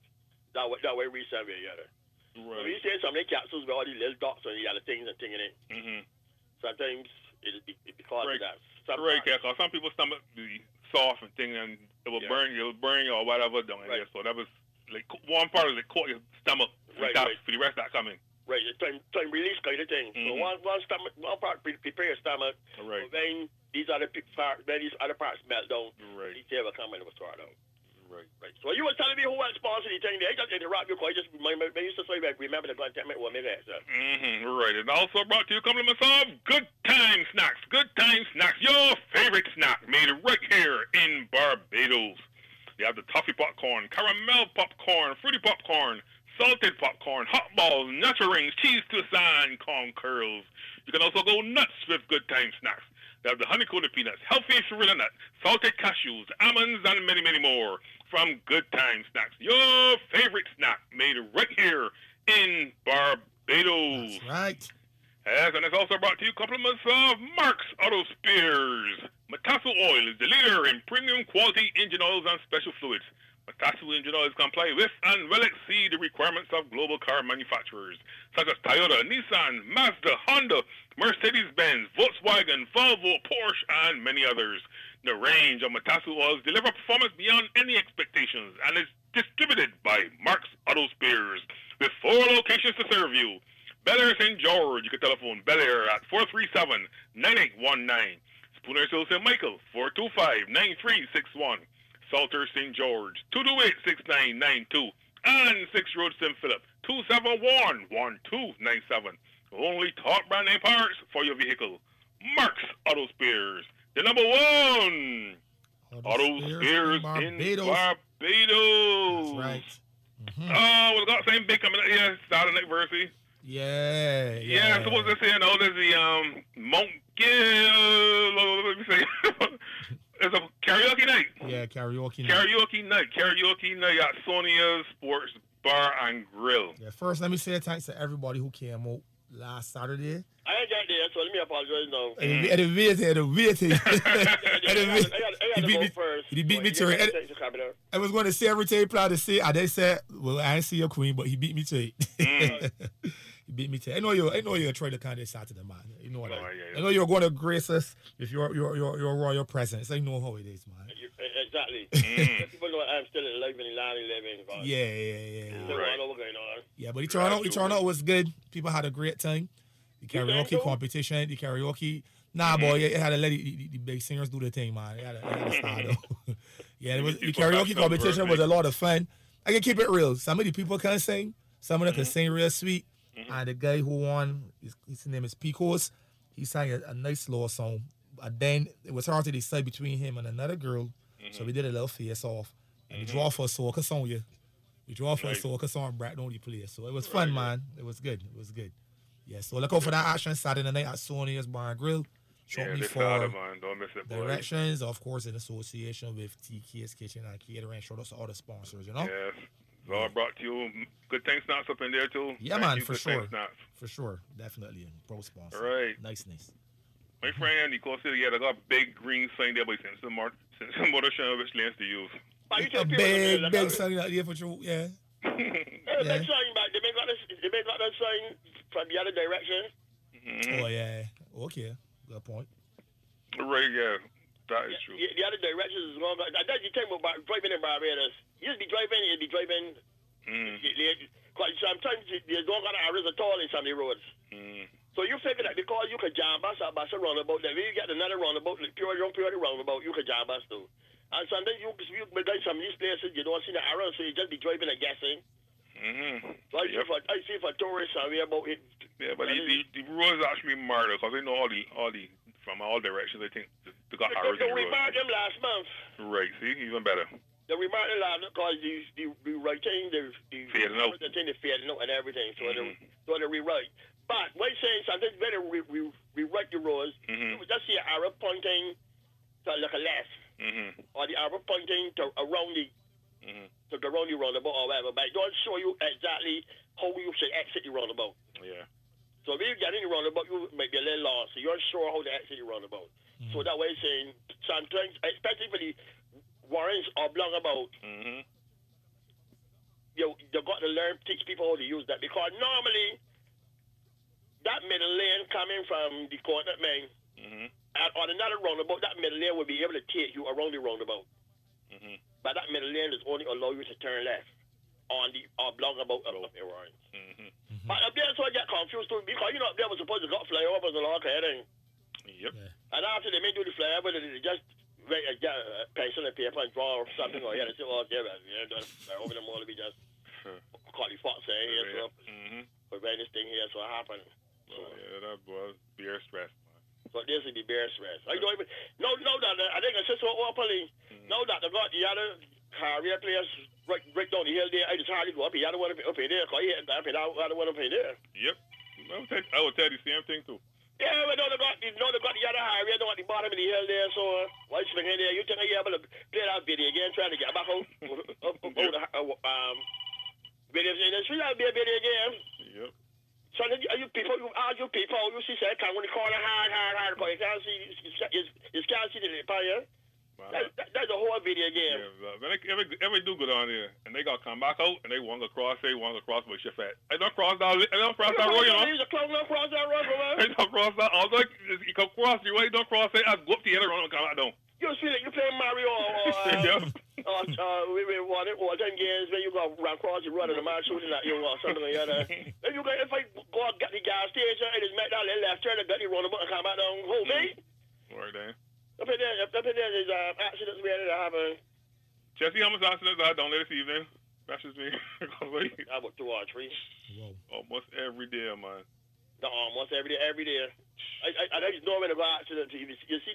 That way we serve it together. Right. So you say some of the capsules with all these little dots and the other things and thing in it. Sometimes it because of that. Right, because some people's stomach be soft and thing and it will burn you or whatever down in there. So that was like one part of it caught your stomach for the rest that coming. Right, it's time release kind of thing. So one part prepare your stomach. Right. So then these other parts melt down. Right. These will come and will sort out. Right. So you were telling me who was sponsoring the thing there. I just interrupt you because I just used to say remember the content or maybe that. Right. And also brought to you compliments of Good Time Snacks. Good Time Snacks, your favorite snack made right here in Barbados. They have the toffee popcorn, caramel popcorn, fruity popcorn, salted popcorn, hot balls, nacho rings, cheese twists, and corn curls. You can also go nuts with Good Time Snacks. They have the honey-coated peanuts, healthy Shirilla nut, salted cashews, almonds, and many, many more from Good Time Snacks. Your favorite snack made right here in Barbados. That's right. Yes, and it's also brought to you compliments of Mark's Auto Spares. Matasu Oil is the leader in premium quality engine oils and special fluids. Matasu engine oils comply with and well exceed the requirements of global car manufacturers such as Toyota, Nissan, Mazda, Honda, Mercedes-Benz, Volkswagen, Volvo, Porsche, and many others. The range of Matasu oils deliver performance beyond any expectations and is distributed by Mark's Auto Spares with 4 locations to serve you. Bel Air St. George, you can telephone Bel Air at 437-9819. Spooner Hill St. Michael, 425-9361. Salter St. George, 228-6992. And 6 Road St. Philip, 271-1297. Only top brand name parts for your vehicle. Mark's Auto Spares, the number 1 Auto Spares in Barbados. That's right. Oh, we got same big coming up here, starting anniversary. Yeah. So what's this here? No, there's the Mount Gill. Let me say, it's a karaoke night. Yeah, karaoke night. Karaoke night at Sonia's Sports Bar and Grill. Yeah, first, let me say thanks to everybody who came out last Saturday. I ain't got there, so let me apologize now. At the waiting. I got to go first. He beat me to it. I was going to say everything he planned to say, and they said, well, I ain't see your queen, but he beat me to it. He beat me to it. I know you're trying to kind of Saturday, man. You know what I know you're going to grace us with your royal presence. I know how it is, man. Exactly. People know I'm still alive and living. Yeah. Right. Going on. Yeah, but the turnout was good. People had a great time. The karaoke competition, the karaoke. Nah, boy, it had to let the big singers do the thing, man. It had to start though. Yeah, the karaoke competition was a lot of fun. I can keep it real. Some of the people can sing. Some of them can sing real sweet. And the guy who won, his name is Picos. He sang a nice slow song. But then it was hard to decide between him and another girl. So we did a little face off. And we draw for a soca song, yeah. We draw for a soca song, Brad only play. So it was fun, man. It was good. Yeah, so look out for that action Saturday night at Sonia's Bar and Grill. Shortly for don't miss it, boy. directions, of course, in association with TK's Kitchen and Catering. Shout out to all the sponsors, you know? Yes. All brought to you. Good Thing Snacks up in there, too. Yeah, man, for sure. Definitely. Pro sponsor. All right. Nice. My friend, Nicole said, yeah, they got a big green sign there, but since the motor show which lanes to use. A big sign out there for you, yeah. Big sign, but they may got that sign from the other direction. Oh, yeah. Okay. Good point. Right, yeah. That is true. The other direction is wrong. That's the thing about driving in Barbados. You just be driving. Because sometimes you don't got areas at all in some of the roads. So you figure that because you could jam bus a roundabout, then when you get another roundabout, like pure roundabout, you could jam bus too. And sometimes you go some of these places, you don't see the arrows, so you just be driving and guessing. So I see for tourists and we about it. Yeah, but the roads actually murder because they know all the from all directions. They think they got arrows. They remarked them last month. Right, see, even better. They remarked them last month because the right thing, the fading out. The thing they fading out and everything. So they rewrite. But when saying something better, rewrite the roads. You would just see an arrow pointing to like a left, or the arrow pointing to around the roundabout or whatever. But it don't show you exactly how you should exit the roundabout. Yeah. So if you get in the roundabout, you might be a little lost. So you're not sure how to exit the roundabout. So that way, saying sometimes, especially for the warrants or block about, you got to teach people how to use that, because normally that middle lane coming from the corner main and on another roundabout, that middle lane will be able to take you around the roundabout. But that middle lane is only allow you to turn left on the block about of the warrants. But up there, so I get confused too, because up there was supposed to got flyovers and all kind of thing. Yep. Yeah. And after they may do the flyover, they just write a pencil and paper and draw something or they say, oh, over them all to be just call the fox saying here, so prevent this thing here, so it happened. That was beer stress, man. So this would be beer stress. I don't even know that I think it's just so openly. Know that they got the other career players right down the hill there. I just hardly go up here. I don't want to be up here there because I don't want to be there. Yep. I would tell you the same thing too. Yeah, but they got the other highway down at the bottom of the hill there. So why swing in there? You think you're able to play that video again, trying to get back out video industry? That'll be a video game. Yep. So you people, you see, say, come on the corner hard, but you can't see, you can't see the fire. That's a whole video game. Yeah, but every do go down there, and they got to come back out, and they want to cross, but you're fat. They don't cross that road, you know. There's a clown don't cross that road, man. They don't cross that. I was like, you can cross the way, don't cross it. I go up the other road and come back down. You feel like you play Mario we won it all 10 games when you go run across the road and the man shooting at you or something like that. If I go and get the gas station, I just make that little left turn and get the roundabout and come back down. Hold me. Right there. Up in there, there's accidents where that happen. Jesse, how much accidents I done this evening? That's just me. About 2 or 3. Whoa. Almost every day, man. No, almost every day. I just know when about accidents. You see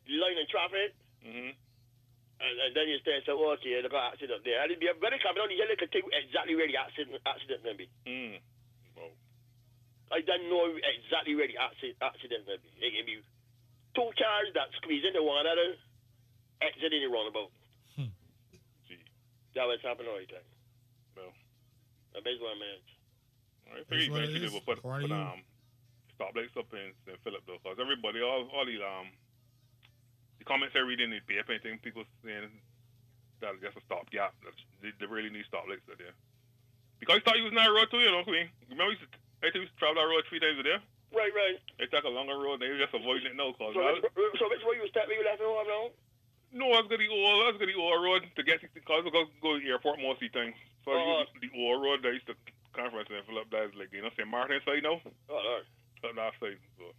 the line in traffic, and then you stay and say, oh, okay, they got accident there. And when they come down the hill, they can tell you exactly where the accident may be. Wow. I don't know exactly where the accident may be. It can be 2 cars that squeeze into one another, exiting the roundabout. Gee. That was happening all the time. No. A base 1 minute. I think you can actually put stoplights up in St. Philip though, because everybody, all the comments I read in the paper and things, people saying that's just a stopgap. They really need stoplights there. Because I thought you was on that road too, you know, Queen. Remember, I think we used to travel that road 3 times a day. Right. They took a longer road, they were just avoiding it now. So which way you start? Were you laughing home now? No, I was going to the old road to get to, because I was going to the airport most of the time. So I used the old road that I used to conference and fill up that is like, you know, St. Martin side now. Oh, Lord. Up that side, so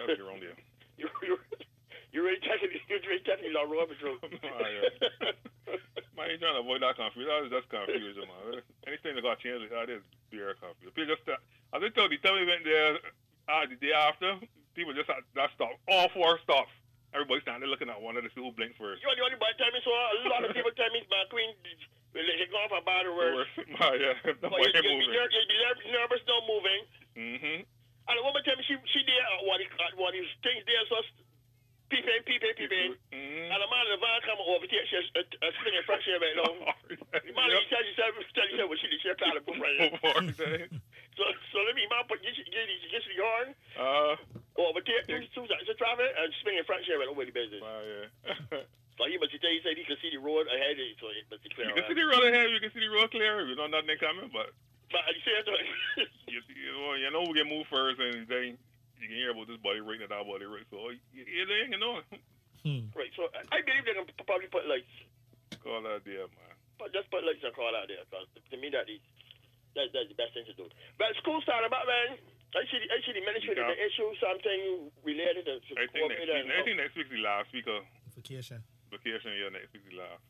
that's around there. You're really taking the road patrol. Man, you trying to avoid that confusion. That was just confusion, man. Anything that got changed, that is pure confusion. People just, as I told you, tell me went there the day after, people just had that stop. All 4 stops. Everybody standing there looking at one of the see who blinked first. You only by tell me so a lot of people tell me my Queen they go for bad words. Yeah, nobody moving. You're nervous, not moving. Mm-hmm. And the woman tell me she there what these things there so peeping. Mm-hmm. And the man in the van come over here, she's a singing fresh air right now. The man tell you what she did, she tried to put right here. So let me man put get the yarn. Over here, two traffic and swinging fresh air right over the business. So he must tell you said he could see the road ahead, so it must be clear. You can see the road ahead, you can see the road clear. You know nothing coming, but you see it. you know we get moved first, and then you can hear about this body right and that body right. So you know. Right. So I believe they can probably put lights. Call out there, man. But just put lights and call out there, because to me that's the best thing to do. But school started about, man. I see the ministry the issue something related to I think next week's the last week of vacation, yeah, next week's the last.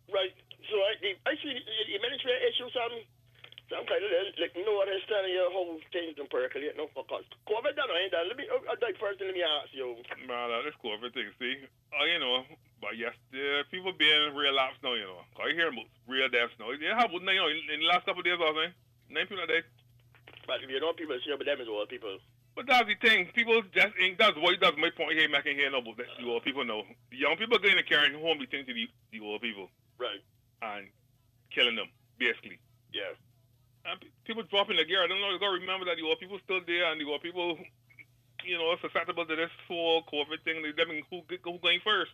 Right. So I see the ministry issue some kind of like understanding your whole things and percolate. No, because COVID done ain't done. Let me ask you. Man, this COVID thing, see, you know, but yes, people being relapsed now, you know. I hear about real deaths now. It happened, you know, in the last couple of days, I was saying, 9 people a day. But if you know people share with them as old people. But that's the thing. People just think that's my point here, making here now about the old people know. The young people going to carry home the things to the old people. Right. And killing them, basically. Yeah. And people dropping the gear. I don't know, you got to remember that the old people still there, and the old people, you know, susceptible to this whole COVID thing. They're who going first.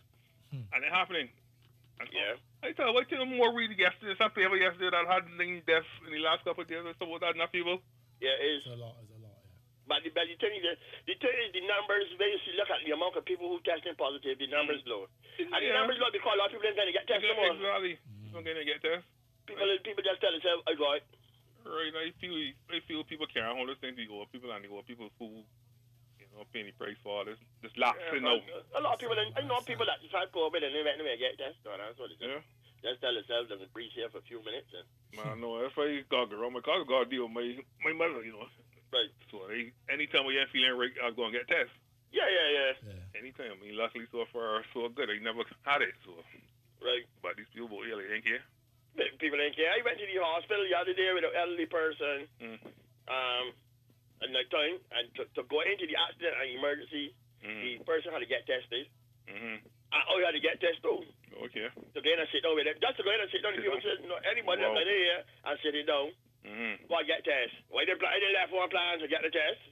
And it happening. And yeah. I tell you more really yesterday. Some paper yesterday that had 9 deaths in the last couple of days or so. Was that enough people? Yeah, it is. It's a lot, yeah. But the thing is, the numbers, when you look at the amount of people who testing positive, the numbers low. And the numbers low because a lot of people ain't going to get tested more. Exactly. People going to get tested. People just tell themselves, I got it. Right, I feel people carry on this thing to the old people and the old people who, you know, paying the price for all this lapsing out. A lot of people, I know people that just had COVID and they went to get tested. That's what it is. Yeah. Just tell themselves and breathe here for a few minutes. Man, no, if I got around my car, I got to deal with my mother, you know. Right. So anytime we ain't feeling right, I was going to get tested. Yeah. Anytime. I mean, luckily so far, so good. I never had it, so. Right. But these people really ain't care. People ain't care. I went to the hospital the other day with an elderly person. At night time, and to go into the accident and emergency, the person had to get tested. I had to get tested too. Okay. So then I sit down with them. Just to go in and sit down. People say, no, anybody that's there and sit it down. Go and get test. Why they left one plan to get the test?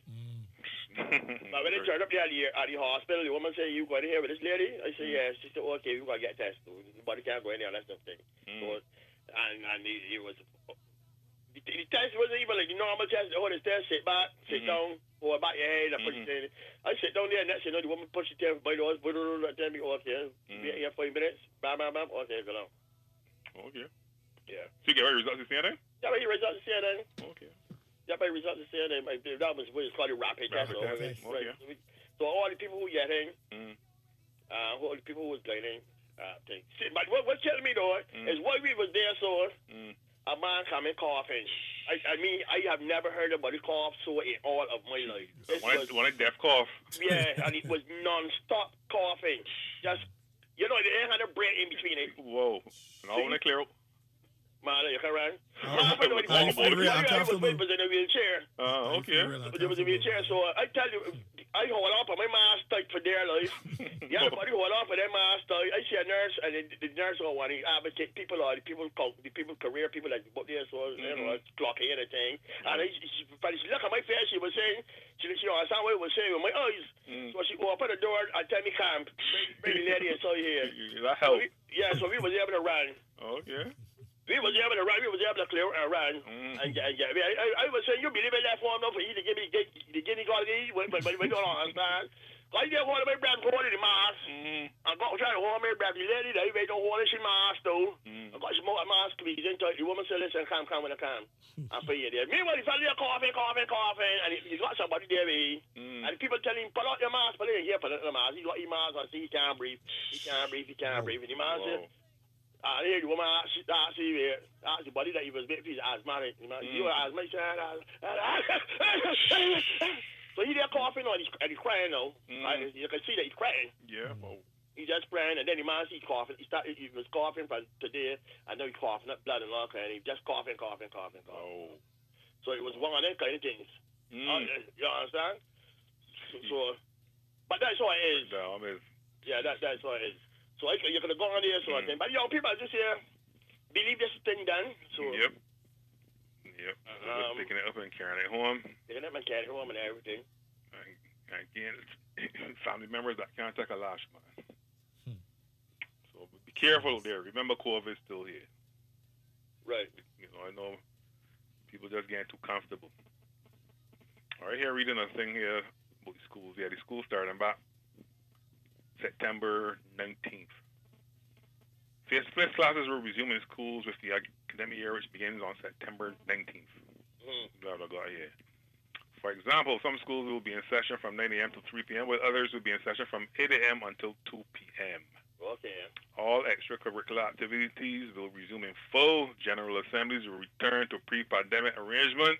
But when they turned up there at the hospital, the woman said, you going in here with this lady? I said, yes. She said, okay, we got to get tested. Nobody can go in there and that thing. So, and it was, the test wasn't even like the normal test. The whole test, sit back, sit down, hold back your head, and push your head. I sit down there and that's, you know, the woman pushed the tail by the horse, tell me, okay, be here 5 minutes, bam, okay, go down. Okay. Yeah. So you get your results the same day? Yeah, my results the same day. Okay. Yeah, my results the same day. That was what it's called a rapid test. Okay. So all the people who getting, all the people who was getting, thing. But what's killing me though is while we was there, so a man coming coughing. I mean, I have never heard anybody cough so in all of my life. When I deaf cough. Yeah, and it was non-stop coughing. Just, you know, they ain't had a break in between it. Whoa. Now when I clear up. Man, you can run. I'm was in a wheelchair. Okay. There was a wheelchair. So I tell you, I hold on for my mask tight for their life. The other body hold on for their mask tight. I see a nurse, and the nurse don't want to advocate people or the people career people like but there, so you know, clock here and thing. And she look at my face. She was saying, she understand what I was saying with my eyes. So she opened the door and tell me, "Come, bring the lady inside here." That helped. So we was able to run. Okay. We was able to run. We was able to clear and run. And I was saying, you believe in that form now for you to give me the guinea god eat, but we don't understand. I didn't want my brother holding the mask. I got trying to hold my brother. The lady that they don't hold the mask though. I got some more mask to be. The woman said, "Listen, come when I come." I pay you there. Meanwhile, the family are coughing, and you got somebody there. And the people telling him, "Pull out your mask." But he didn't hear pull out the mask. He got his mask on. See, he can't breathe. He can't breathe. And the man said. I hear the woman ask the body that he was made for his asthmatic. You are asthmatic. So he there coughing and he's crying now. You can see that he's crying. Yeah. He's just crying, and then the man see coughing. He was coughing from today, and now he's coughing up blood and all kind. He's just coughing. So it was one of them kind of things. You understand? So, but that's how it is. Yeah, that's how it is. So you're going to go on there, sort of thing. But, people just here believe this thing done. So, Yep. So picking it up and carrying it home. Picking it up and carrying it home and everything. Again, family members that can't take a lash, man. So be careful there. Remember, COVID is still here. Right. I know people just getting too comfortable. All right, here reading a thing here about the schools. Yeah, the schools starting back September 19th. Face-to-face classes will resume in schools with the academic year, which begins on September 19th. Blah, blah, blah, yeah. For example, some schools will be in session from 9 a.m. to 3 p.m., while others will be in session from 8 a.m. until 2 p.m. Okay. All extracurricular activities will resume in full. General assemblies will return to pre-pandemic arrangement.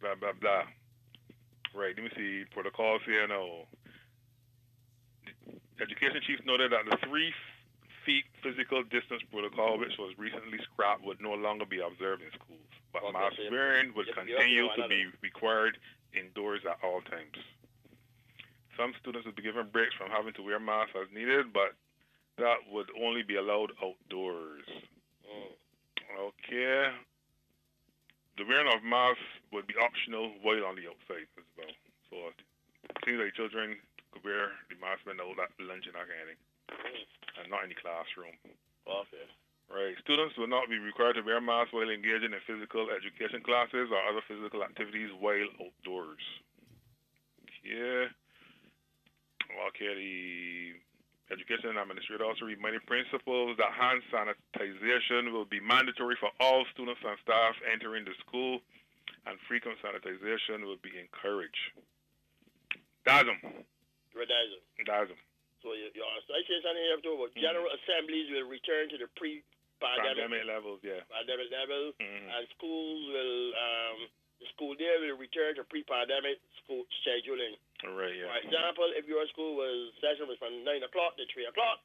Blah, blah, blah. Right, let me see protocols here now. Education chief noted that the 3 feet physical distance protocol, which was recently scrapped, would no longer be observed in schools, but mask wearing would continue to be required indoors at all times. Some students would be given breaks from having to wear masks as needed, but that would only be allowed outdoors. Okay. The wearing of masks would be optional while on the outside as well. So it seems like children could wear the mask when they're at lunch and that kind of thing, and not in the classroom. Okay. Right. Students will not be required to wear masks while engaging in physical education classes or other physical activities while outdoors. Yeah. Okay. The education administrator also reminded principals that hand sanitization will be mandatory for all students and staff entering the school, and frequent sanitization will be encouraged. That's them. So I say something here too about general assemblies will return to the pre-pandemic levels, pandemic level, and schools will the school day will return to pre-pandemic school scheduling. Right, yeah. For example, if your school session was from 9 o'clock to 3 o'clock,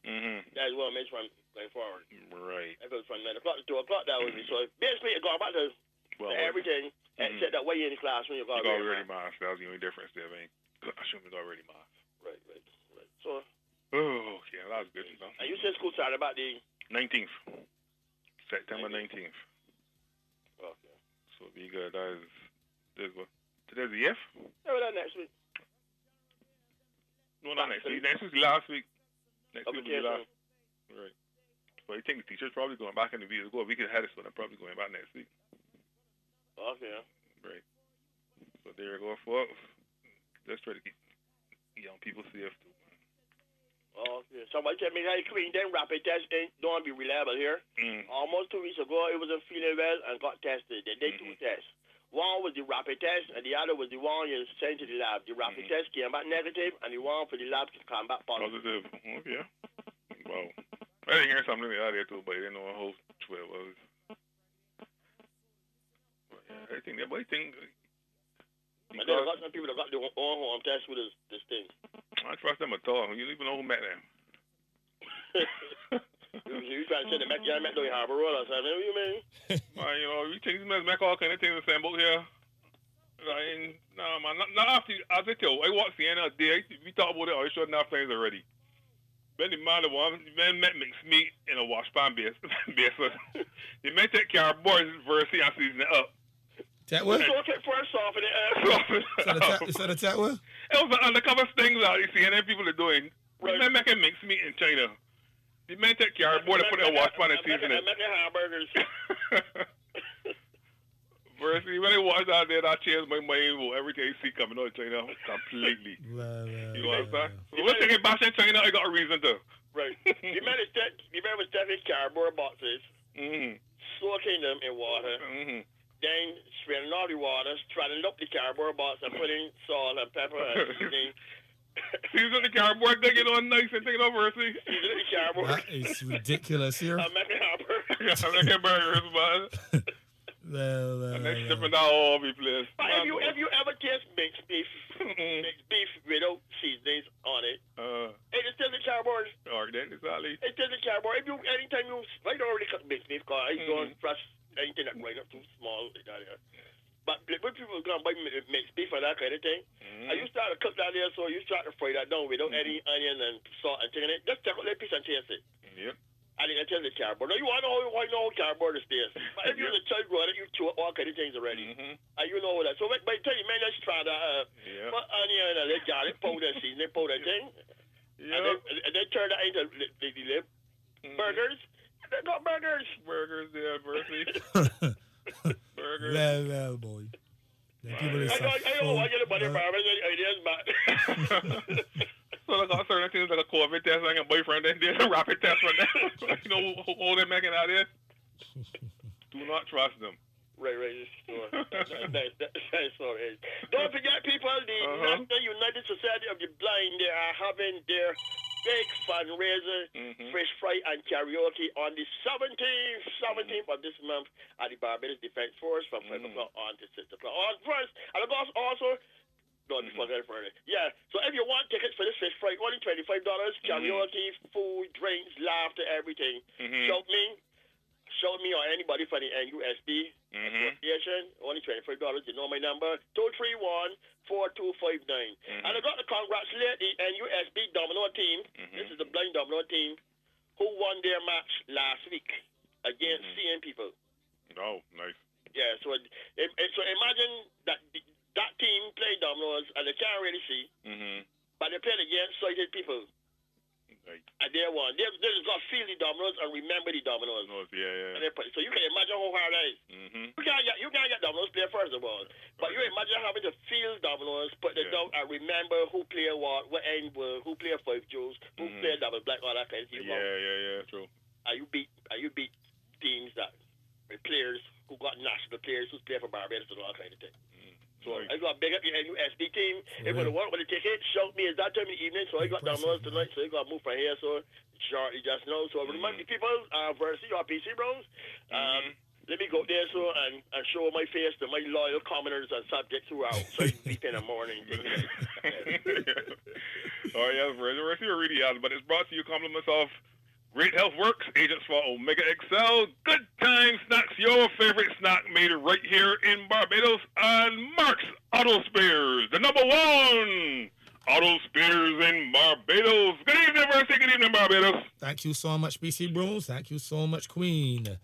that's what it means from going forward. Right. If it was from 9 o'clock to 2 o'clock, that would be so. Basically, it got back to everything except that way in the classroom you got already masked. That was the only difference there, man. I shouldn't have already masked. Right. So. Oh, yeah, that was good. And you said school started about the 19th, September 19th. Okay. So be good. Today's the F? Yeah, well, that's next week. No, not next week. Next week's last week. Next week will be last. Right. So I think the teacher's probably going back in the week ago. A week ahead, so they're probably going back next week. Okay. Right. So there you go, folks. Let's try to keep young people safe too. Okay. Somebody tell me how clean them rapid tests don't be reliable here. Almost 2 weeks ago, it wasn't feeling well and got tested. They did 2 tests. One was the rapid test, and the other was the one you sent to the lab. The rapid test came back negative, and the one for the lab came back positive. Okay. Wow. I didn't hear something like that there too, but I didn't know how true it was. I think that, but I think. And then I got some people that got their own home test with this thing. I trust them at all. You don't even know who met them. You trying to say the Mac doing Harbor Road or something? What do you mean? You think these men make all kind of things the same boat here? Nah, man. Not after, as I tell you, I watched CNN a day. We talk about it, I showed enough times already. When the man met mixed meat in a wash pan base. The man take care of boys versus and season it up. That what? So take first off in the air. Is that a tat what? It was an undercover thing that the CNN people are doing. Right. The man making mixed meat in China. The man take care of boy to put it in a wash pan and season it. I'm making hamburgers. Versus when I watch that there, that changed my mind with everything I see coming out of China completely. You understand? So let's take it back in China, I got a reason to. Right. The man was taking cardboard boxes, soaking them in water, then spraying all the water, straddling up the cardboard box and putting salt and pepper and seasoning. Season the cardboard, take it on nice and take it over, see? Season the cardboard. That is ridiculous here. I'm making hamburgers. I'm making burgers, man. And they're shipping out all over the place. But if you ever taste mixed beef without seasonings on it, it is still the cardboard. Exactly. It's still the cardboard. Anytime I don't really cook mixed beef because I don't trust anything that's right up too small. But when people go and buy mixed beef and that kind of thing, and you start to cook that there, so you start to fry that down without any onion and salt and thing in it, just take out that piece and taste it. Yep. I think I tell the cardboard. Now, you want to know how cardboard is this. But if you're a child growing up, you chew all kind of things already. And you know that. So by the time you man, let's try that put onion and let garlic powder, seasoning powder thing. And then turn that into the burgers. They got burgers. Burgers there, Bercy. Burgers. Well, boy. I don't want to get a money for ideas, but... So I got certain things like a COVID test, like a boyfriend, and then a rapid test for them. You know how they're making out there? Do not trust them. Right. That's sorry. Don't forget, people, the National United Society of the Blind, they are having their big fundraiser, fish fry and karaoke on the 17th of this month at the Barbados Defense Force from 5 o'clock on to 6 o'clock. First, and also yeah, so if you want tickets for this fish fry, only $25, karaoke, food, drinks, laughter, everything. Shout me or anybody from the NUSB association, only $25. You know my number, 231-4259. And I got to congratulate the NUSB domino team. This is the blind domino team who won their match last week against seeing people. Oh, nice. Yeah, so imagine that that team played dominoes and they can't really see, but they played against sighted people. Right. And they won. They just got to feel the dominoes and remember the dominoes. Yeah. And so you can imagine how hard that is. You can't get dominoes played first of all, but you imagine having to feel dominoes, put the down and remember who played what end were, who played 5 jewels, who played double black, all that kind of thing. Yeah, true. And you beat teams that players who got national players who play for Barbados and all that kind of thing. So I got big up the NUSB team. If I want with the ticket, shout me. It's that time in the evening, so I got downloads tonight, so I got to move from here. So shortly just now. So remind the people, Versi or PC Bros, let me go there so and show my face to my loyal commoners and subjects who are out. So I sleep in the morning. Oh yeah, Versi really is, but it's brought to you compliments of Great Health Works, agents for Omega Excel, Good Time Snacks, your favorite snack made right here in Barbados, and Mark's Auto Spares, the #1 auto spares in Barbados. Good evening, Versi. Good evening, Barbados. Thank you so much, BC Bruce. Thank you so much, Queen.